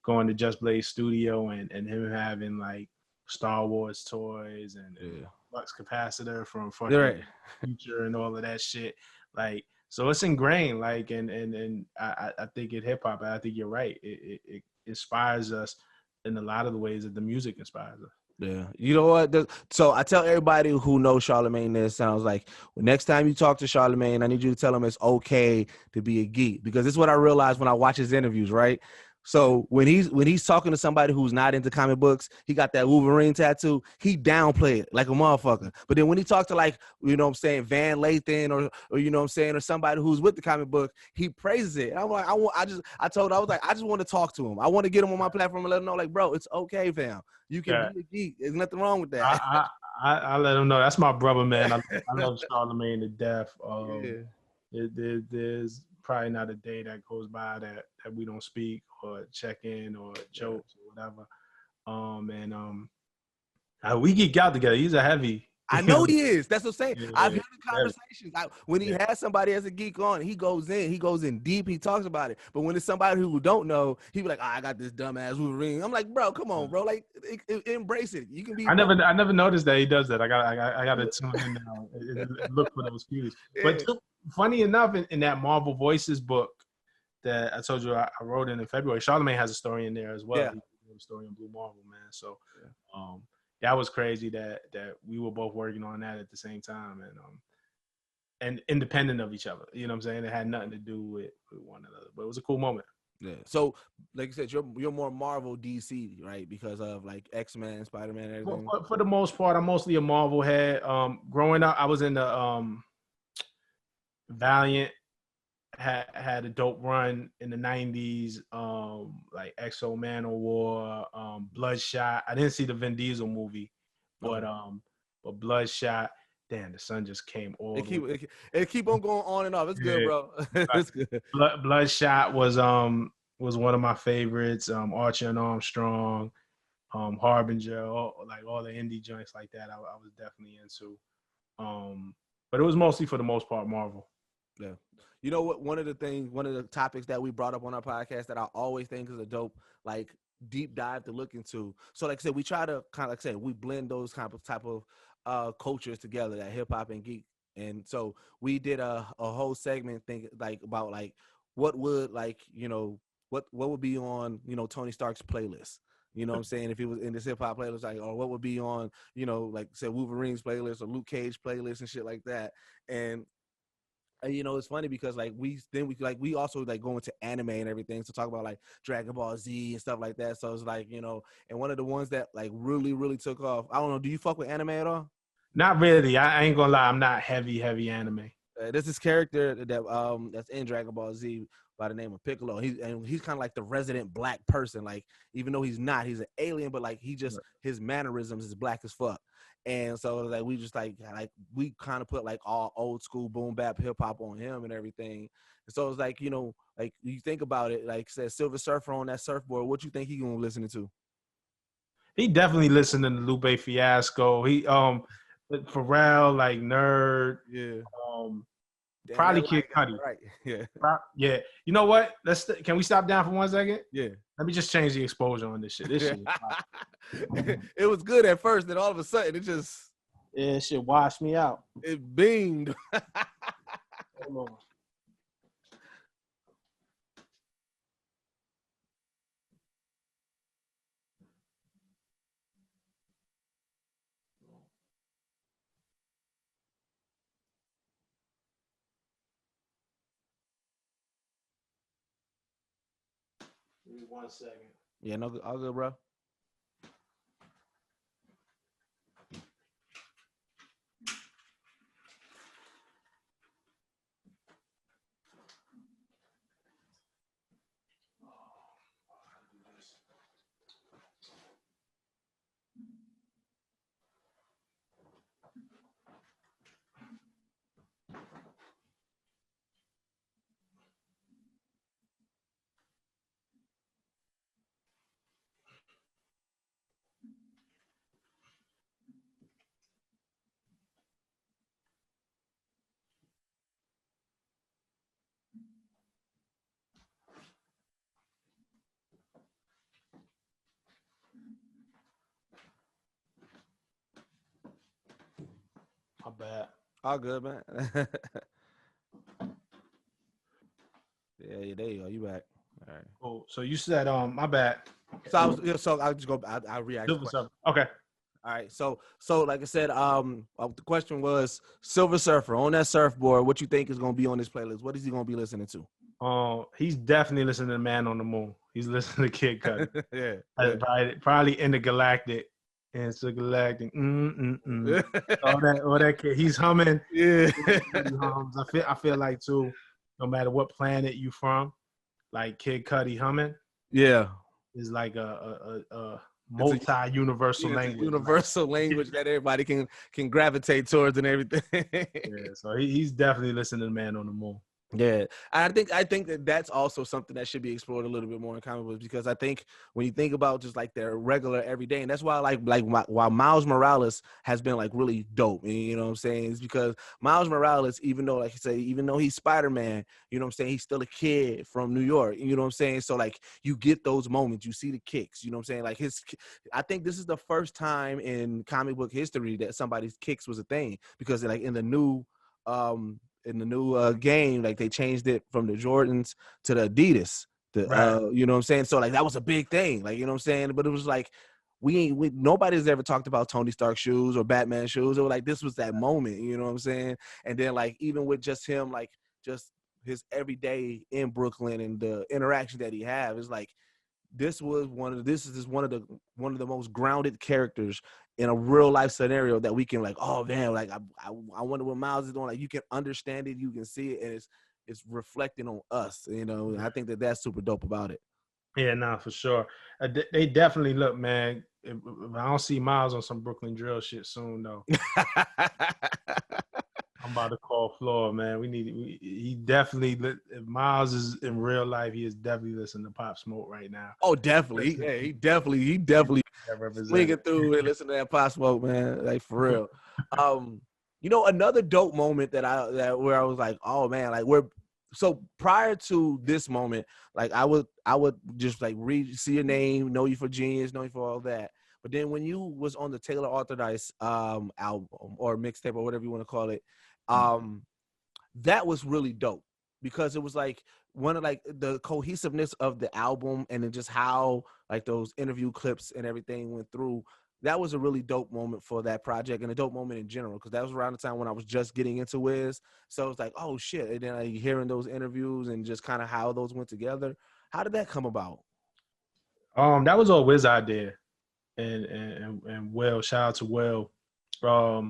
going to Just Blaze studio and him having like Star Wars toys and flux capacitor from fucking Future and all of that shit. Like, so it's ingrained. Like, and I think in hip hop, I think you're right. It inspires us in a lot of the ways that the music inspires us. Yeah, you know what? So I tell everybody who knows Charlamagne this, sounds like, well, next time you talk to Charlamagne, I need you to tell him it's okay to be a geek, because this is what I realized when I watch his interviews, right? So when he's talking to somebody who's not into comic books, he got that Wolverine tattoo, he downplay it like a motherfucker. But then when he talked to, like, Van Lathan or somebody who's with the comic book, he praises it. And I'm like, I told him, I was like, I just want to talk to him. I want to get him on my platform and let him know, like, bro, it's okay, fam. You can be a geek. There's nothing wrong with that. I let him know. That's my brother, man. I love Charlamagne to death. There's probably not a day that goes by that we don't speak or check in or jokes or whatever. We geek out together. He's a heavy. I know he is. That's what I'm saying. I've heard the conversations. When he has somebody as a geek on, he goes in deep. He talks about it. But when it's somebody who don't know, he be like, I got this dumbass Wolverine. I'm like, bro, come on, bro. Like, embrace it. You can be. I never noticed that he does that. I got to tune in now and look for those cues. But funny enough, in that Marvel Voices book that I told you I wrote in February, Charlamagne has a story in there as well. Yeah. He has a story in Blue Marvel, man. So, that was crazy that we were both working on that at the same time and independent of each other. You know what I'm saying? It had nothing to do with one another, but it was a cool moment. Yeah. So, like you said, you're more Marvel DC, right? Because of like X-Men, Spider-Man, and everything. For the most part, I'm mostly a Marvel head. Growing up, I was in the Valiant. Had a dope run in the 90s, like Exo Manowar, Bloodshot. I didn't see the Vin Diesel movie, but Bloodshot. Damn, the sun just came all. It keep on going on and off. It's good, bro. It's good. Bloodshot was one of my favorites. Archer and Armstrong, Harbinger, all the indie joints like that. I was definitely into. But it was mostly, for the most part, Marvel. Yeah. You know what? One of the topics that we brought up on our podcast that I always think is a dope, like, deep dive to look into. So, like I said, we try to kind of, like I said, we blend those type of cultures together, that hip hop and geek. And so we did a whole segment about like what would, like, what would be on, Tony Stark's playlist. You know what I'm saying? If he was in this hip hop playlist, like, or what would be on, like, say, Wolverine's playlist or Luke Cage playlist and shit like that. And it's funny because we also like go into anime and everything to talk about like Dragon Ball Z and stuff like that. So it's like, and one of the ones that like really, really took off. I don't know. Do you fuck with anime at all? Not really. I ain't gonna lie. I'm not heavy anime. There's this character that's in Dragon Ball Z by the name of Piccolo. He's kind of like the resident black person. Like, even though he's not, he's an alien, but like his mannerisms is black as fuck. And so like we just like we kind of put like all old school boom bap hip hop on him and everything. And so it's like, like you think about it, like said Silver Surfer on that surfboard, what you think he gonna listen to? He definitely listening to Lupe Fiasco. He Pharrell, like Nerd. Yeah. Probably Kid Cudi. Right. Yeah. Yeah. You know what? Can we stop down for 1 second? Yeah. Let me just change the exposure on this shit. This shit. It was good at first, then all of a sudden it just. Yeah, shit washed me out. It beamed. Hold on. me 1 second. Yeah, no, all good, bro. My bad. All good, man. Yeah, there you go. You back. All right. Cool. So you said, my bad. So I'll just go. I react. Okay. All right. So like I said, the question was Silver Surfer on that surfboard. What you think is gonna be on this playlist? What is he gonna be listening to? He's definitely listening to Man on the Moon. He's listening to Kid Cudi. Yeah. Probably Intergalactic. Intergalactic. all that kid. He's humming. Yeah. He hums. I feel like too, no matter what planet you from, like Kid Cudi humming. Yeah. Is like a multi-universal language. Universal language that everybody can gravitate towards and everything. Yeah, so he's definitely listening to Man on the Moon. Yeah, I think that's also something that should be explored a little bit more in comic books, because I think when you think about just like their regular everyday, and that's why while Miles Morales has been like really dope, you know what I'm saying? It's because Miles Morales, even though like you say, even though he's Spider-Man, you know what I'm saying, he's still a kid from New York, you know what I'm saying? So like you get those moments, you see the kicks, you know what I'm saying? Like I think this is the first time in comic book history that somebody's kicks was a thing, because like in the new game, like they changed it from the Jordans to the Adidas. Right. You know what I'm saying? So like that was a big thing, like, you know what I'm saying? But it was like nobody's ever talked about Tony Stark shoes or Batman shoes. It was like this was that moment, you know what I'm saying? And then like even with just him, like just his everyday in Brooklyn and the interaction that he have is like this is one of the most grounded characters in a real life scenario that we can like, oh man, like I wonder what Miles is doing. Like you can understand it, you can see it, and it's reflecting on us, you know. I think that's super dope about it. Yeah, nah, for sure. They definitely look, man. If I don't see Miles on some Brooklyn drill shit soon, though. I'm about to call Floor, man. He definitely, if Miles is in real life, he is definitely listening to Pop Smoke right now. Oh, definitely. Yeah, he definitely swinging through and listening to that Pop Smoke, man. Like for real. You know, another dope moment where I was like, oh man, like so prior to this moment, like I would just like see your name, know you for Genius, know you for all that. But then when you was on the Taylor Authorized album or mixtape or whatever you want to call it, that was really dope, because it was like one of like the cohesiveness of the album and then just how like those interview clips and everything went through. That was a really dope moment for that project, and a dope moment in general, because that was around the time when I was just getting into Wiz. So it was like, oh shit. And then like hearing those interviews and just kind of how those went together. How did that come about? That was all Wiz idea. And Will, shout out to Will. I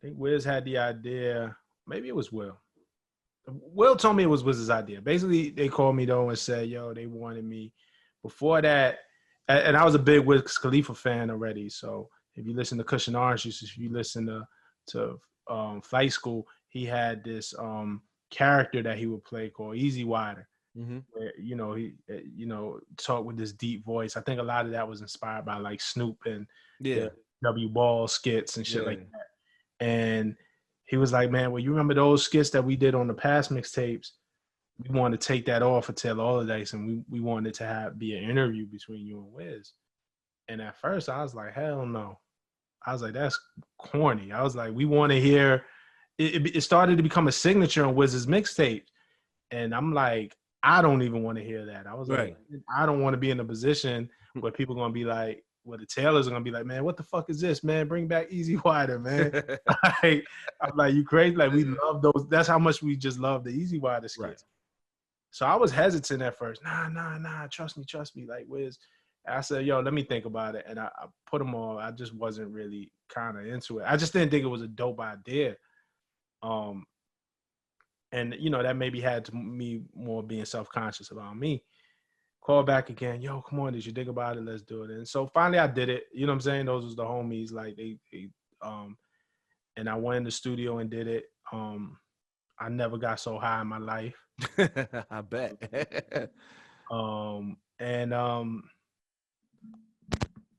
think Wiz had the idea. Maybe it was Will. Will told me it was Wiz's idea. Basically, they called me though and said, yo, they wanted me. Before that, and I was a big Wiz Khalifa fan already. So if you listen to Cushion Orange Juice, if you listen to Flight School, he had this character that he would play called Easy Wider. Mm-hmm. Where, he talk with this deep voice. I think a lot of that was inspired by like Snoop and the W Ball skits and shit like that. And he was like, man, well, you remember those skits that we did on the past mixtapes? We wanted to take that off for Taylor Authorized, and we wanted to be an interview between you and Wiz. And at first I was like, hell no. I was like, that's corny. I was like, we want to hear it started to become a signature on Wiz's mixtape. And I'm like, I don't even want to hear that. I was like, I don't want to be in a position where people are going to be like, where the Taylors are going to be like, man, what the fuck is this, man? Bring back Easy Wider, man. I'm like, you crazy? Like, we love those. That's how much we just love the Easy Wider skits. So I was hesitant at first. Nah, trust me. Like, Wiz. I said, yo, let me think about it. And I put them all. I just wasn't really kind of into it. I just didn't think it was a dope idea. And, you know, that maybe had to me more being self-conscious about me. Call back again. Yo, come on, did you think about it? Let's do it. And so finally I did it. You know what I'm saying? Those was the homies. Like, and I went in the studio and did it. I never got so high in my life. I bet.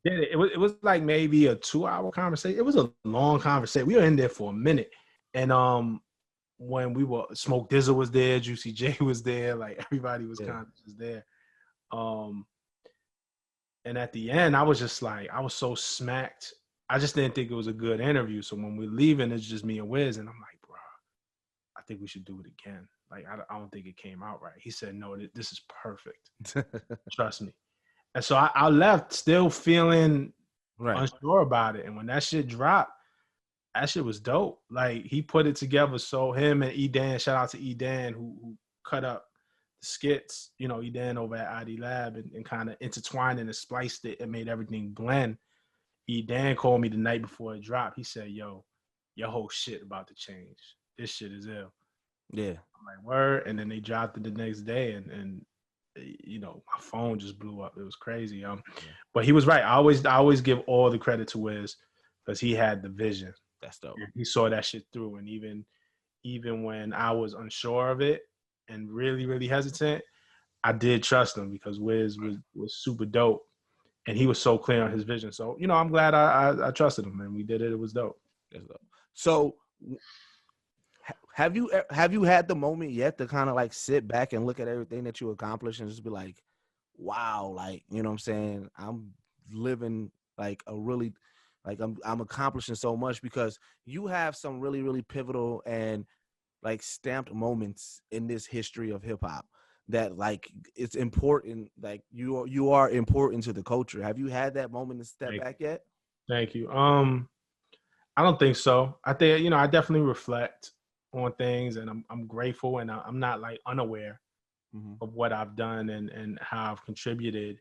Did it. It was like maybe a 2-hour conversation. It was a long conversation. We were in there for a minute. And when we were, Smoke Dizzle was there, Juicy J was there, like everybody was kind of just there. And at the end, I was just like, I was so smacked. I just didn't think it was a good interview. So when we're leaving, it's just me and Wiz, and I'm like, bro, I think we should do it again. Like, I don't think it came out right. He said, no, this is perfect. Trust me. And so I left still feeling unsure about it. And when that shit dropped, that shit was dope. Like, he put it together. So him and E-Dan, shout out to E-Dan who cut up the skits, you know, E-Dan over at ID Lab and kind of intertwined and spliced it and made everything blend. E-Dan called me the night before it dropped. He said, yo, your whole shit about to change. This shit is ill. Yeah. I'm like, word. And then they dropped it the next day and you know, my phone just blew up. It was crazy. But he was right. I always give all the credit to Wiz because he had the vision. That's dope. He saw that shit through. And even when I was unsure of it and really, really hesitant, I did trust him because Wiz was super dope. And he was so clear on his vision. So, you know, I'm glad I trusted him and we did it. It was dope. That's dope. So have you had the moment yet to kind of like sit back and look at everything that you accomplished and just be like, wow, like, you know what I'm saying? I'm living like a really, like I'm accomplishing so much because you have some really, really pivotal and like stamped moments in this history of hip hop that like it's important. Like you are important to the culture. Have you had that moment to step back yet? Thank you. I don't think so. I think, you know, I definitely reflect on things and I'm grateful and I'm not like unaware of what I've done and how I've contributed.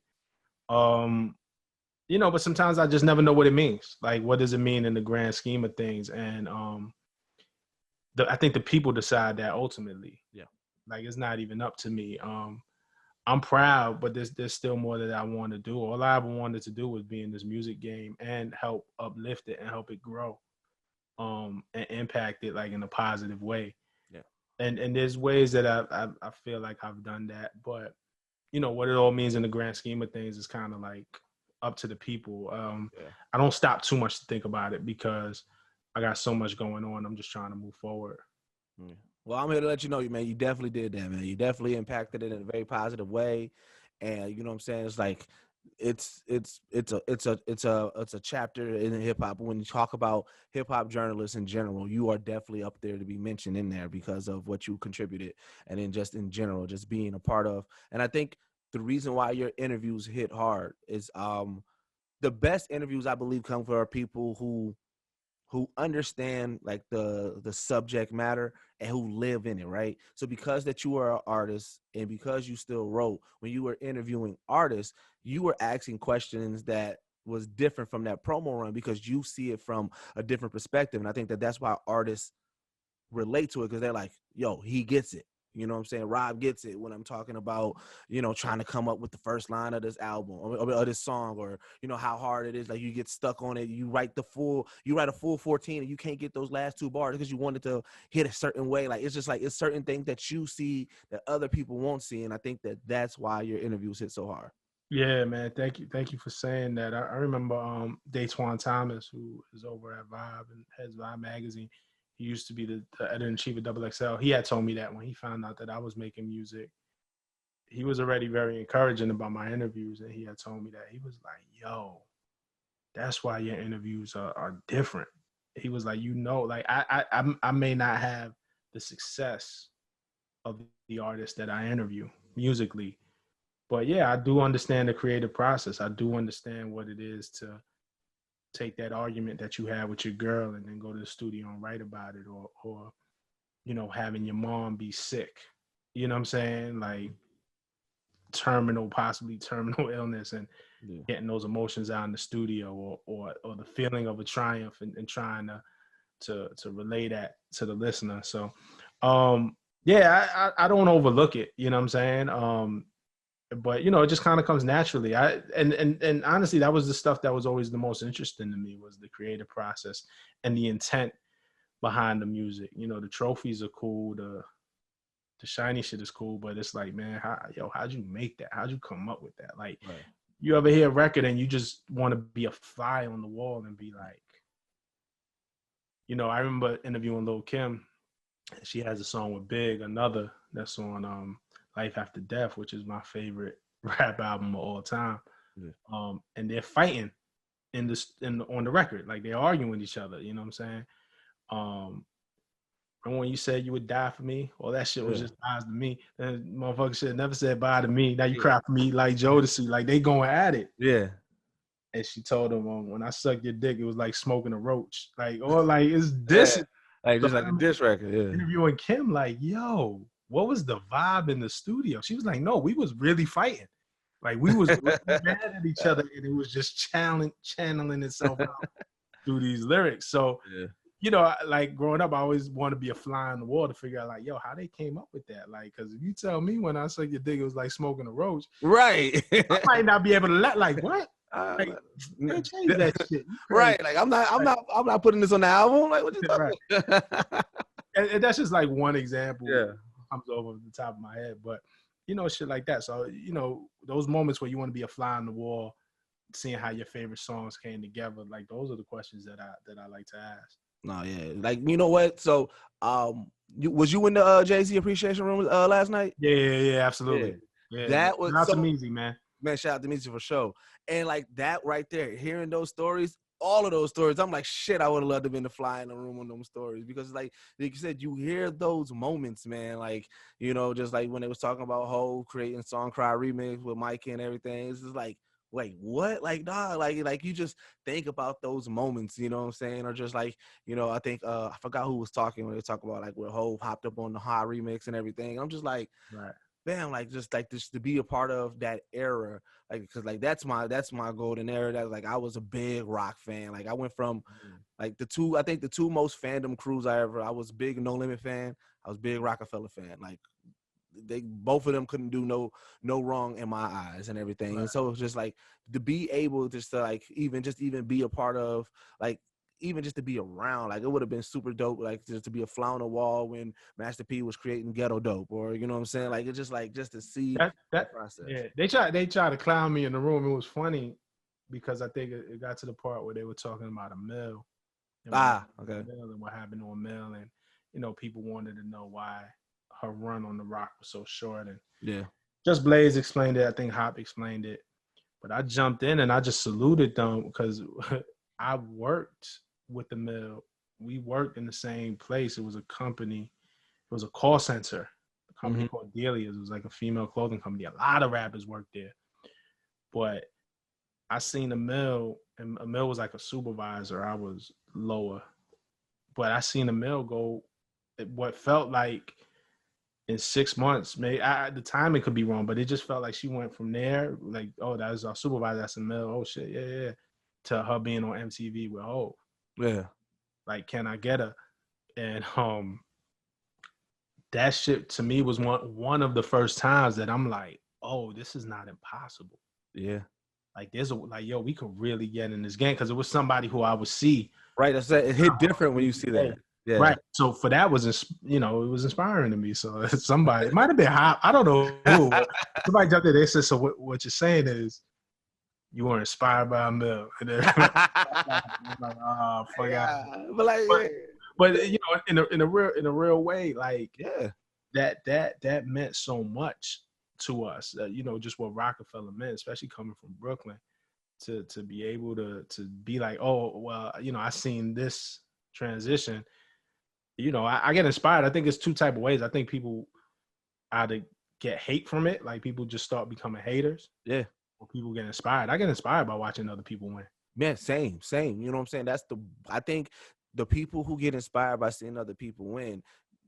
You know, but sometimes I just never know what it means. Like, what does it mean in the grand scheme of things? And I think the people decide that ultimately. Yeah. Like, it's not even up to me. I'm proud, but there's still more that I want to do. All I ever wanted to do was be in this music game and help uplift it and help it grow. And impact it like in a positive way. Yeah. And there's ways that I feel like I've done that, but you know what it all means in the grand scheme of things is kind of like up to the people. I don't stop too much to think about it because I got so much going on. I'm just trying to move forward. Yeah. Well, I'm here to let you know, man, you definitely did that, man. You definitely impacted it in a very positive way. And you know what I'm saying? It's like it's a chapter in hip hop. When you talk about hip hop journalists in general, you are definitely up there to be mentioned in there because of what you contributed, and then just in general, just being a part of. And I think the reason why your interviews hit hard is the best interviews I believe come from people who understand like the subject matter and who live in it, right? So because that you are an artist and because you still wrote, when you were interviewing artists, you were asking questions that was different from that promo run because you see it from a different perspective. And I think that that's why artists relate to it because they're like, yo, he gets it. You know what I'm saying? Rob gets it when I'm talking about, you know, trying to come up with the first line of this album or this song, or, you know, how hard it is. Like, you get stuck on it. You write a full 14 and you can't get those last 2 bars because you wanted to hit a certain way. Like, it's just like, it's certain things that you see that other people won't see. And I think that that's why your interviews hit so hard. Yeah, man. Thank you for saying that. I remember Daytwan Thomas, who is over at Vibe and heads Vibe magazine. He used to be the editor-in-chief of XXL. He had told me that when he found out that I was making music, he was already very encouraging about my interviews. And he had told me that. He was like, yo, that's why your interviews are different. He was like, you know, like I may not have the success of the artists that I interview musically, but yeah, I do understand the creative process. I do understand what it is to take that argument that you have with your girl and then go to the studio and write about it, or you know, having your mom be sick you know what I'm saying, like possibly terminal illness, and getting those emotions out in the studio, or the feeling of a triumph, and trying to relay that to the listener. So I don't overlook it, you know what I'm saying? But it just kind of comes naturally. And honestly, that was the stuff that was always the most interesting to me, was the creative process and the intent behind the music. The trophies are cool, the shiny shit is cool, but it's like, man, how'd you make that? How'd you come up with that? Like, you ever hear a record and you just want to be a fly on the wall and be like, I remember interviewing Lil' Kim. She has a song with Big, another that's on Life After Death, which is my favorite rap album of all time. And they're fighting on the record, like they're arguing with each other. You know what I'm saying? And when you said you would die for me, well, that shit was just lies to me. And motherfucker shit never said bye to me. Now you cry for me like Jodeci, like they going at it. Yeah. And she told him, when I sucked your dick, it was like smoking a roach. Like, or like it's this. Yeah. Like just like a diss record. Yeah. Interviewing Kim, like, yo, what was the vibe in the studio? She was like, no, we was really fighting. Like we was really mad at each other, and it was just channeling itself out through these lyrics. So like growing up, I always want to be a fly on the wall to figure out, like, yo, how they came up with that. Like, because if you tell me when I suck your dick, it was like smoking a roach, right? I might not be able to like what? Like, change that shit. Right? Like I'm not putting this on the album. Like what you talking about? And that's just like one example. Yeah, comes over the top of my head, but shit like that. So those moments where you want to be a fly on the wall, seeing how your favorite songs came together, like those are the questions that I like to ask. No, yeah, like you know what? So, was you in the Jay-Z appreciation room last night? Yeah, absolutely. Yeah. That was shout out to Meezy, man. Man, shout out to Meezy for sure. And like that right there, hearing those stories, all of those stories, I'm like, shit, I would have loved to have been the fly in the room on them stories, because like you said, you hear those moments, man. Like just like when they was talking about Hov creating Song Cry remix with Mike and everything, it's just like, wait, what? Like, dog, like you just think about those moments, you know what I'm saying? Or just like, I think I forgot who was talking when they talk about like where Hov hopped up on the High remix and everything. I'm just like, right. Bam, like just to be a part of that era, like because like that's my golden era. That like I was a big rock fan. Like I went from like the two most fandom crews I was big No Limit fan. I was big Rockefeller fan. Like they both of them couldn't do no wrong in my eyes and everything. Right. And so it was just like to be able just to like even be a part of, like even just to be around, like it would have been super dope, like just to be a fly on the wall when Master P was creating Ghetto Dope, or you know what I'm saying, like it's just like just to see that process. Yeah, they tried to clown me in the room. It was funny because I think it got to the part where they were talking about a mill. Okay. And what happened on Mill, and people wanted to know why her run on the Rock was so short, and just Blaze explained it. I think Hop explained it, but I jumped in and I just saluted them because I worked with the Mill. We worked in the same place. It was a company. It was a call center. A company called Delia's. It was like a female clothing company. A lot of rappers worked there, but I seen the Mill, and Emil was like a supervisor. I was lower, but I seen Emil go what felt like in 6 months. Maybe the timing could be wrong, but it just felt like she went from there, like, oh, that was our supervisor. That's Emil. Oh shit, yeah, to her being on MTV with Hov. Yeah, like, can I get her? And that shit to me was one of the first times that I'm like, oh, this is not impossible. Yeah. Like yo, we could really get in this game, because it was somebody who I would see. Right, that's it. It hit different when you see that. Yeah. Right. So for that was, it was inspiring to me. So somebody, it might have been Hop, I don't know who. Somebody jumped in. They said, so what you're saying is you were inspired by Emil. And then I'm like, oh, fuck yeah. But in a real way, like that meant so much to us. Just what Rockefeller meant, especially coming from Brooklyn, to be able to be like, oh, well, I seen this transition. I get inspired. I think it's two type of ways. I think people either get hate from it, like people just start becoming haters. Yeah. Or people get inspired. I get inspired by watching other people win. Yeah, same. You know what I'm saying? I think the people who get inspired by seeing other people win,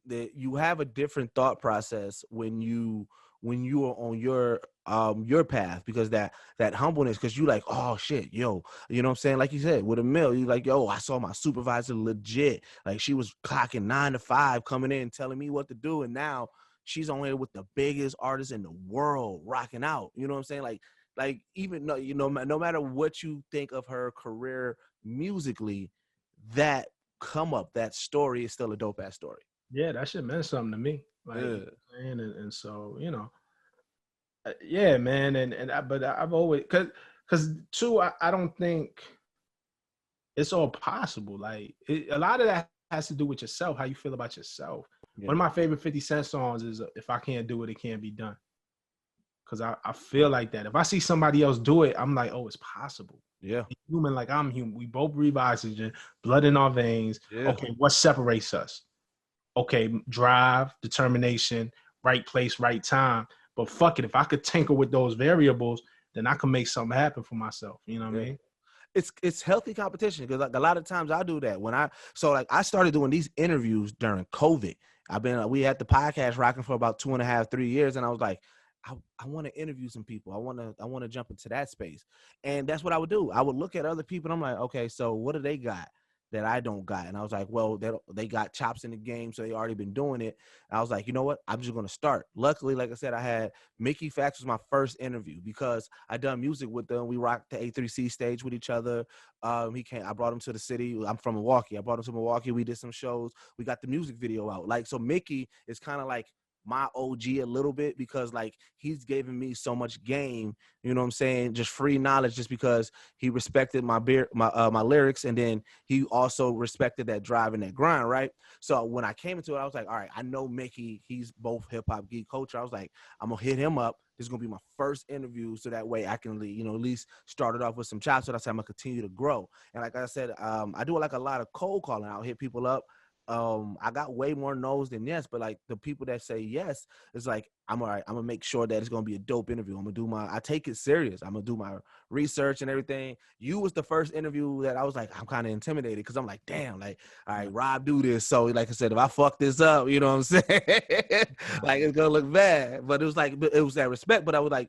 you have a different thought process when you are on your path, because that humbleness, because you like, oh shit, yo, you know what I'm saying? Like you said, with a mill, you like, yo, I saw my supervisor legit, like she was clocking 9 to 5 coming in telling me what to do, and now she's on here with the biggest artists in the world rocking out. You know what I'm saying? Like even no, you know, no matter what you think of her career musically, that come up, that story is still a dope ass story. Yeah, that shit meant something to me. Like, yeah. and so, you know, yeah, man. But I've always, cause too, I don't think it's all possible. Like a lot of that has to do with yourself, how you feel about yourself. Yeah. One of my favorite 50 Cent songs is "If I Can't Do It, It Can't Be Done." Cause I feel like that. If I see somebody else do it, I'm like, oh, it's possible. Yeah. He's human like I'm human. We both breathe oxygen, blood in our veins. Yeah. Okay, what separates us? Okay, drive, determination, right place, right time. But fuck it, if I could tinker with those variables, then I can make something happen for myself. You know what I mean? It's healthy competition, because like a lot of times I do that when I started doing these interviews during COVID. We had the podcast rocking for about 2.5, 3 years, and I was like, I want to interview some people. I want to jump into that space, and that's what I would do. I would look at other people, and I'm like, okay, so what do they got that I don't got? And I was like, well, they got chops in the game, so they already been doing it. And I was like, you know what? I'm just going to start. Luckily, like I said, I had Mickey Fax was my first interview because I done music with them. We rocked the A3C stage with each other. I brought him to the city. I'm from Milwaukee. I brought him to Milwaukee. We did some shows. We got the music video out. Like, so Mickey is kind of like my OG a little bit, because like he's given me so much game, you know what I'm saying, just free knowledge, just because he respected my lyrics, and then he also respected that drive and that grind, right? So when I came into it, I was like, all right, I know Mickey, he's both hip-hop geek culture. I was like, I'm gonna hit him up. This is gonna be my first interview, so that way I can, you know, at least start it off with some chops. So that's how I'm gonna continue to grow. And like I said, I do like a lot of cold calling. I'll hit people up. I got way more no's than yes, but like the people that say yes, it's like, I'm all right. I'm gonna make sure that it's gonna be a dope interview. I take it serious. I'm gonna do my research and everything. You was the first interview that I was like, I'm kind of intimidated, because I'm like, damn, like, all right, Rob do this. So like I said, if I fuck this up, you know what I'm saying? Like, it's gonna look bad. But it was like, it was that respect. But I was like,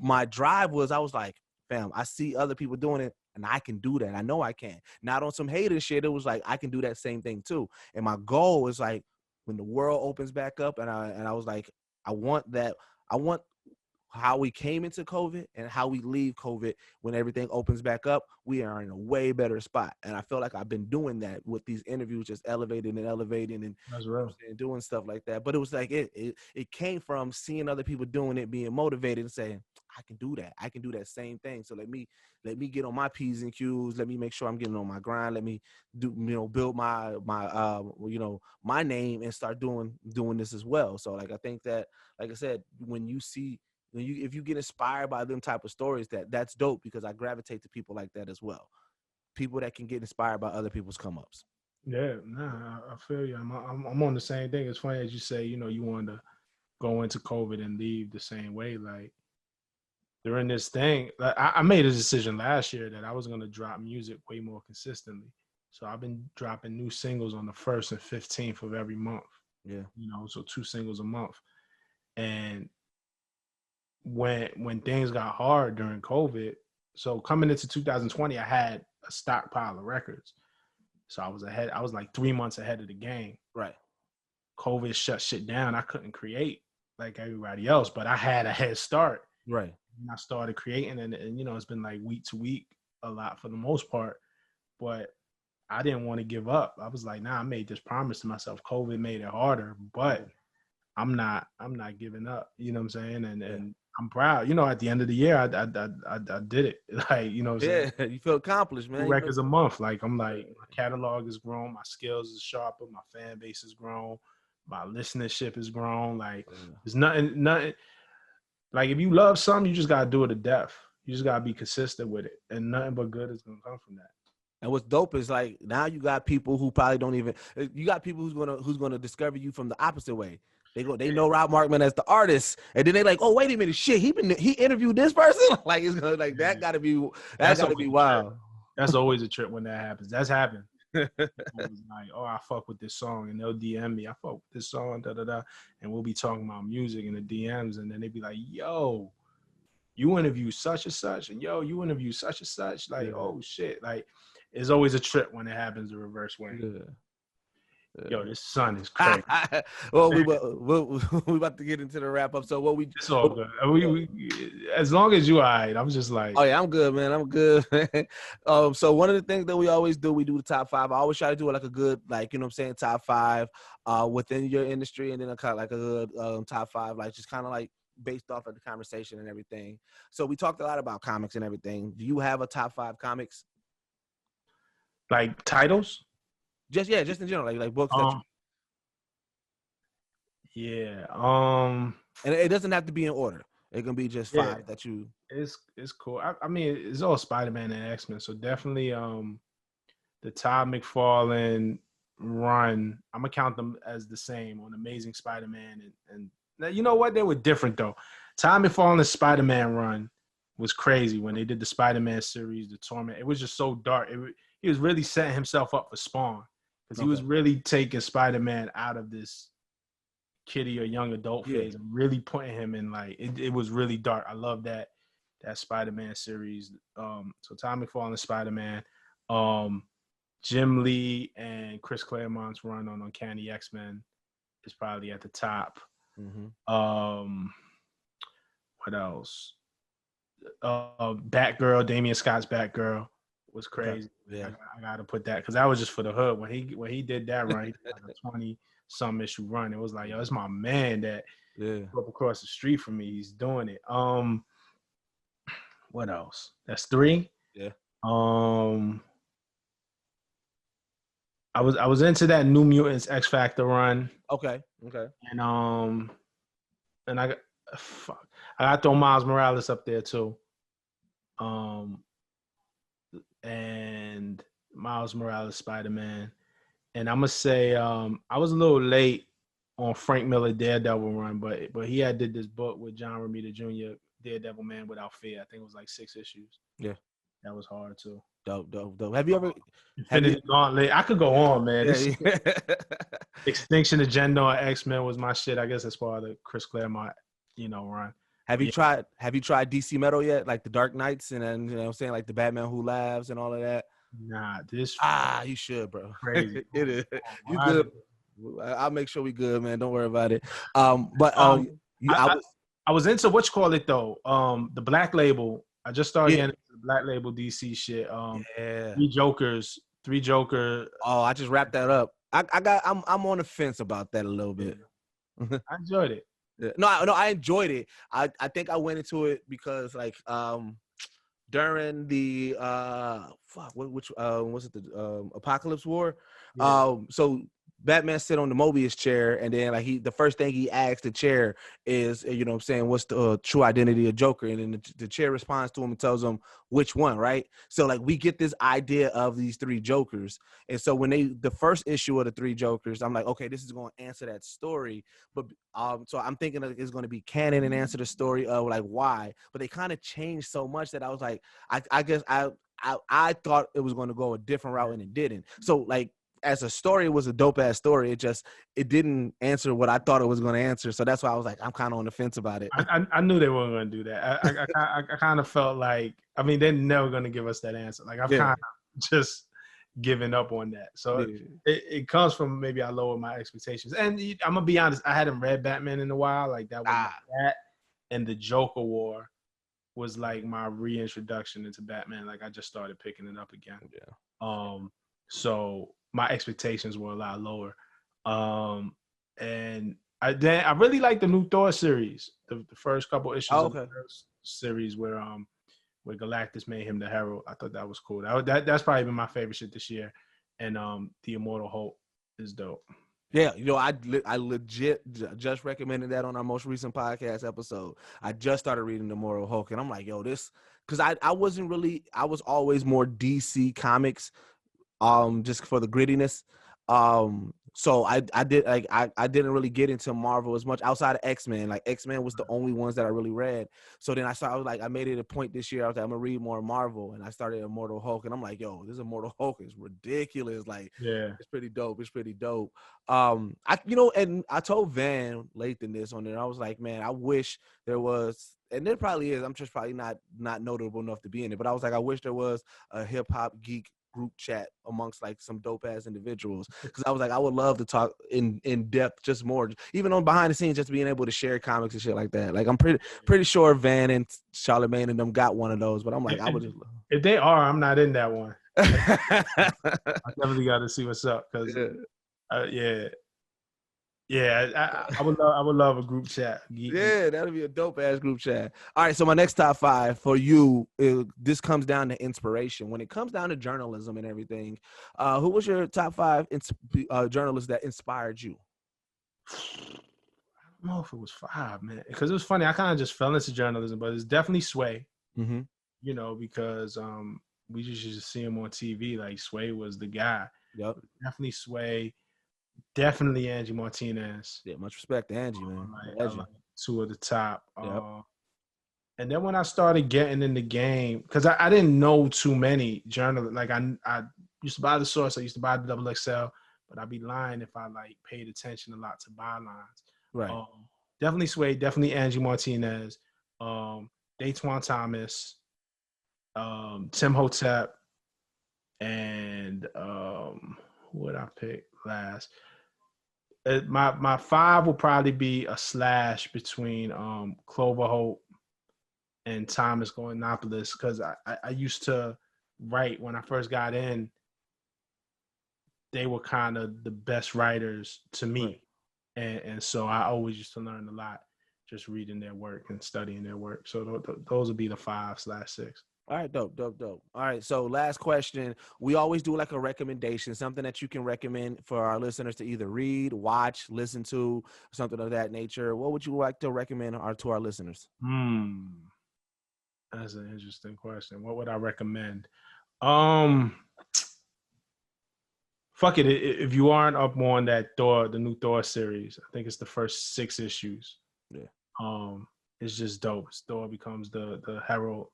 my drive was, I was like, fam, I see other people doing it, and I can do that. I know I can. Not on some hater shit. It was like, I can do that same thing too. And my goal is like, when the world opens back up, and I was like, I want how we came into COVID and how we leave COVID when everything opens back up, we are in a way better spot. And I feel like I've been doing that with these interviews, just elevating and that's real. And doing stuff like that. But it was like, it came from seeing other people doing it, being motivated, and saying, I can do that. I can do that same thing. So let me get on my P's and Q's. Let me make sure I'm getting on my grind. Let me do, build my my name and start doing this as well. So like, I think that, like I said, if you get inspired by them type of stories, that's dope, because I gravitate to people like that as well. People that can get inspired by other people's come ups. Yeah, I feel you. I'm on the same thing. It's funny as you say, you wanted to go into COVID and leave the same way. Like, during this thing, like, I made a decision last year that I was going to drop music way more consistently. So I've been dropping new singles on the 1st and 15th of every month. Yeah. So 2 singles a month. And when things got hard during COVID, so coming into 2020, I had a stockpile of records. So I was ahead. I was like 3 months ahead of the game. Right. COVID shut shit down. I couldn't create like everybody else, but I had a head start. Right. And I started creating, and it's been like week to week a lot for the most part, but I didn't want to give up. I was like, nah, I made this promise to myself. COVID made it harder, but I'm not giving up. You know what I'm saying? And I'm proud. At the end of the year, I did it. Like, what I'm saying? Yeah, you feel accomplished, man. 2 records a month. Like, I'm like, my catalog has grown, my skills is sharper, my fan base has grown, my listenership has grown. Like, there's nothing. Like, if you love something, you just gotta do it to death. You just gotta be consistent with it, and nothing but good is gonna come from that. And what's dope is, like, now you got people who probably don't even. You got people who's gonna discover you from the opposite way. They know Rob Markman as the artist, and then they like, oh, wait a minute, shit, he interviewed this person. Like, it's gonna, like, that gotta be wild. That's always a trip when that happens. That's happened. It was like, oh, I fuck with this song, and they'll DM me, I fuck with this song, da da da, and we'll be talking about music in the DMs, and then they be like, yo, you interview such and such, and yo, you interview such and such, like, oh shit, like, it's always a trip when it happens the reverse way. Yo, this sun is crazy. Well, we about to get into the wrap up. So it's all good. We as long as you all right, I'm just like, oh yeah, I'm good, man. I'm good. So one of the things that we always do, we do the top 5. I always try to do like a good, like, you know what I'm saying, top 5 within your industry, and then a kind of like a good top 5, like just kind of like based off of the conversation and everything. So we talked a lot about comics and everything. Do you have a top 5 comics? Like titles? Just in general, like books. And it doesn't have to be in order. It can be just 5 that you. It's cool. I mean, it's all Spider-Man and X-Men, so definitely the Todd McFarlane run. I'm gonna count them as the same on Amazing Spider-Man and now, you know what? They were different though. Todd McFarlane's Spider-Man run was crazy when they did the Spider-Man series, the Torment. It was just so dark. He was really setting himself up for Spawn. Because he was really taking Spider-Man out of this kiddie or young adult phase and really putting him in, like, it was really dark. I love that Spider-Man series. So Tom McFarlane's Spider-Man, Jim Lee and Chris Claremont's run on Uncanny X-Men is probably at the top. What else? Batgirl, Damian Scott's Batgirl was crazy. Yeah, I gotta put that because that was just for the hood. When he did that run, he did like a 20-some issue run. It was like, yo, it's my man that up across the street from me. He's doing it. What else? That's 3. Yeah. I was into that New Mutants X Factor run. Okay. And I got throw Miles Morales up there too. And Miles Morales Spider-Man. And I'm gonna say I was a little late on Frank Miller Daredevil run, but he had did this book with John Romita Jr., Daredevil Man Without Fear. I think it was like 6 issues. Yeah. That was hard too. Dope. Have you ever Gauntlet? I could go on, man. Extinction Agenda on X-Men was my shit. I guess as far as the Chris Claremont, run. Have you tried DC Metal yet? Like the Dark Knights and then, what I'm saying, like the Batman Who Laughs and all of that? Nah, you should, bro. Crazy. It is. You good. I'll make sure we good, man. Don't worry about it. I was into though. The Black Label. I just started getting into the Black Label DC shit. 3 Joker. Oh, I just wrapped that up. I'm on the fence about that a little bit. I enjoyed it. Yeah. No, I enjoyed it. I think I went into it because like during the Apocalypse War. So Batman sit on the Mobius chair, and then like the first thing he asks the chair is, what's the true identity of Joker? And then the chair responds to him and tells him which one, right? So like we get this idea of these 3 Jokers, and so when the first issue of the 3 Jokers, I'm like, okay, this is going to answer that story, but so I'm thinking that it's going to be canon and answer the story of like why, but they kind of changed so much that I was like, I guess I thought it was going to go a different route and it didn't. So like, as a story, it was a dope ass story. It didn't answer what I thought it was going to answer. So that's why I was like, I'm kind of on the fence about it. I knew they weren't going to do that. I kind of felt like, I mean, they're never going to give us that answer. Like I've kind of just given up on that. So it comes from maybe I lowered my expectations. And I'm gonna be honest, I hadn't read Batman in a while. Like that was that, and the Joker War was like my reintroduction into Batman. Like I just started picking it up again. So my expectations were a lot lower. And I really like the new Thor series, the first couple issues of the first series where Galactus made him the Herald. I thought that was cool. That's probably been my favorite shit this year. And the Immortal Hulk is dope. Yeah, I legit just recommended that on our most recent podcast episode. I just started reading the Immortal Hulk, and I'm like, yo, this, because I was always more DC comics, just for the grittiness. So I did like I didn't really get into Marvel as much outside of X-Men. Like X-Men was the only ones that I really read. So then I was like, I made it a point this year. I was like, I'm gonna read more Marvel, and I started Immortal Hulk, and I'm like, yo, this Immortal Hulk is ridiculous. Like, Yeah. it's pretty dope. It's pretty dope. And I told Van Lathan this on there. I was like, man, I wish there was, and there probably is. I'm just probably not notable enough to be in it. But I was like, I wish there was a hip hop geek group chat amongst like some dope ass individuals, because I was like, I would love to talk in depth, just more, even on behind the scenes, just being able to share comics and shit like that. Like I'm pretty sure Van and Charlemagne and them got one of those, but I'm like, I would just if they are, I'm not in that one. I definitely got to see what's up because I would love a group chat. Yeah, that'd be a dope ass group chat. All right, so my next top 5 for you, this comes down to inspiration. When it comes down to journalism and everything, who was your top 5 journalists that inspired you? I don't know if it was 5, man, because it was funny. I kind of just fell into journalism, but it's definitely Sway. Mm-hmm. You know, because we used to just see him on TV. Like Sway was the guy. Yep. Definitely Sway. Definitely Angie Martinez. Yeah, much respect to Angie, man. I like 2 of the top. Yep. And then when I started getting in the game, because I didn't know too many journalists. Like I used to buy the Source. I used to buy the XXL, but I'd be lying if I like paid attention a lot to bylines. Right. Definitely Sway. Definitely Angie Martinez. Daytwan Thomas. Tim Hotep. And who would I pick last? My 5 will probably be a slash between Clover Hope and Thomas Goyinopoulos, because I used to write when I first got in. They were kind of the best writers to me, right. and so I always used to learn a lot just reading their work and studying their work. So those would be the 5/6. All right, dope. All right, so last question. We always do like a recommendation, something that you can recommend for our listeners to either read, watch, listen to, something of that nature. What would you like to recommend to our listeners? That's an interesting question. What would I recommend? Fuck it. If you aren't up on that the new Thor series, I think it's the first 6 issues. Yeah. It's just dope. Thor becomes the herald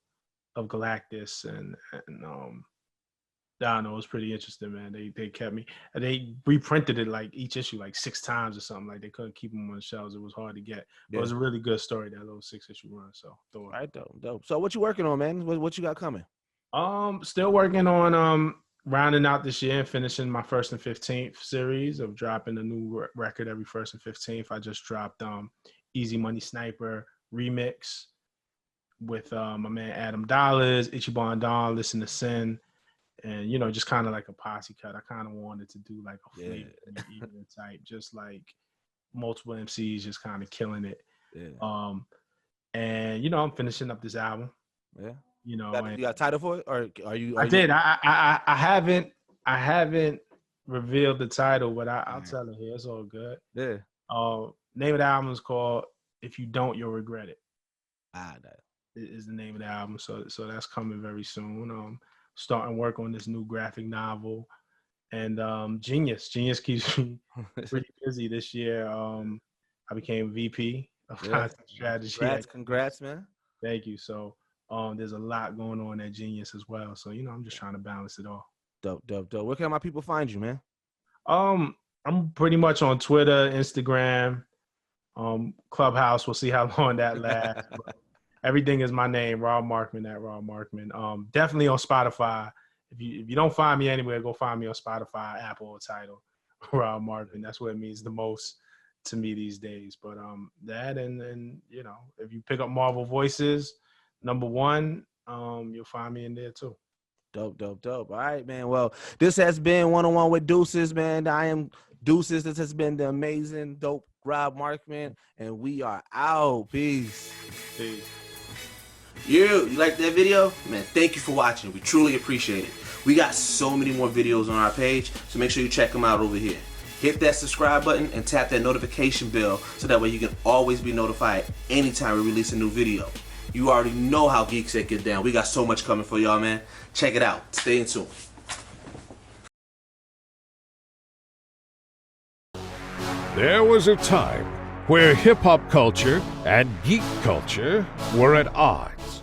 of Galactus, and I don't know, it was pretty interesting, man. They kept me. They reprinted it like each issue like 6 times or something. Like they couldn't keep them on the shelves. It was hard to get. But it was a really good story, that little 6-issue run. So Thor. All right, dope. So what you working on, man? What you got coming? Still working on rounding out this year and finishing my 1st and 15th series of dropping a new record every 1st and 15th. I just dropped Easy Money Sniper remix with my man Adam Dollars, Ichiban Don, Listen to Sin, and just kind of like a posse cut. I kind of wanted to do like a flavor type, just like multiple MCs just kind of killing it. Yeah. And I'm finishing up this album. Yeah. You got a title for it, or are you? I haven't revealed the title, but I'll tell it here. It's all good. Yeah. Name of the album is called "If You Don't, You'll Regret It." That is the name of the album. So that's coming very soon. Starting work on this new graphic novel, and Genius keeps me pretty busy this year. I became VP of content strategy. Congrats, man. Thank you. So there's a lot going on at Genius as well. So I'm just trying to balance it all. Dope. Where can my people find you, man? I'm pretty much on Twitter, Instagram, Clubhouse. We'll see how long that lasts. Everything is my name, Rob Markman, at Rob Markman. Definitely on Spotify. If you don't find me anywhere, go find me on Spotify, Apple, or Tidal. Rob Markman. That's what it means the most to me these days. But that and if you pick up Marvel Voices, #1, you'll find me in there too. Dope. All right, man. Well, this has been 1-on-1 with Deuces, man. I am Deuces. This has been the amazing, dope Rob Markman, and we are out. Peace. You like that video? Man, thank you for watching. We truly appreciate it. We got so many more videos on our page, so make sure you check them out over here. Hit that subscribe button and tap that notification bell so that way you can always be notified anytime we release a new video. You already know how Geekset get down. We got so much coming for y'all, man. Check it out. Stay in tune. There was a time where hip-hop culture and geek culture were at odds.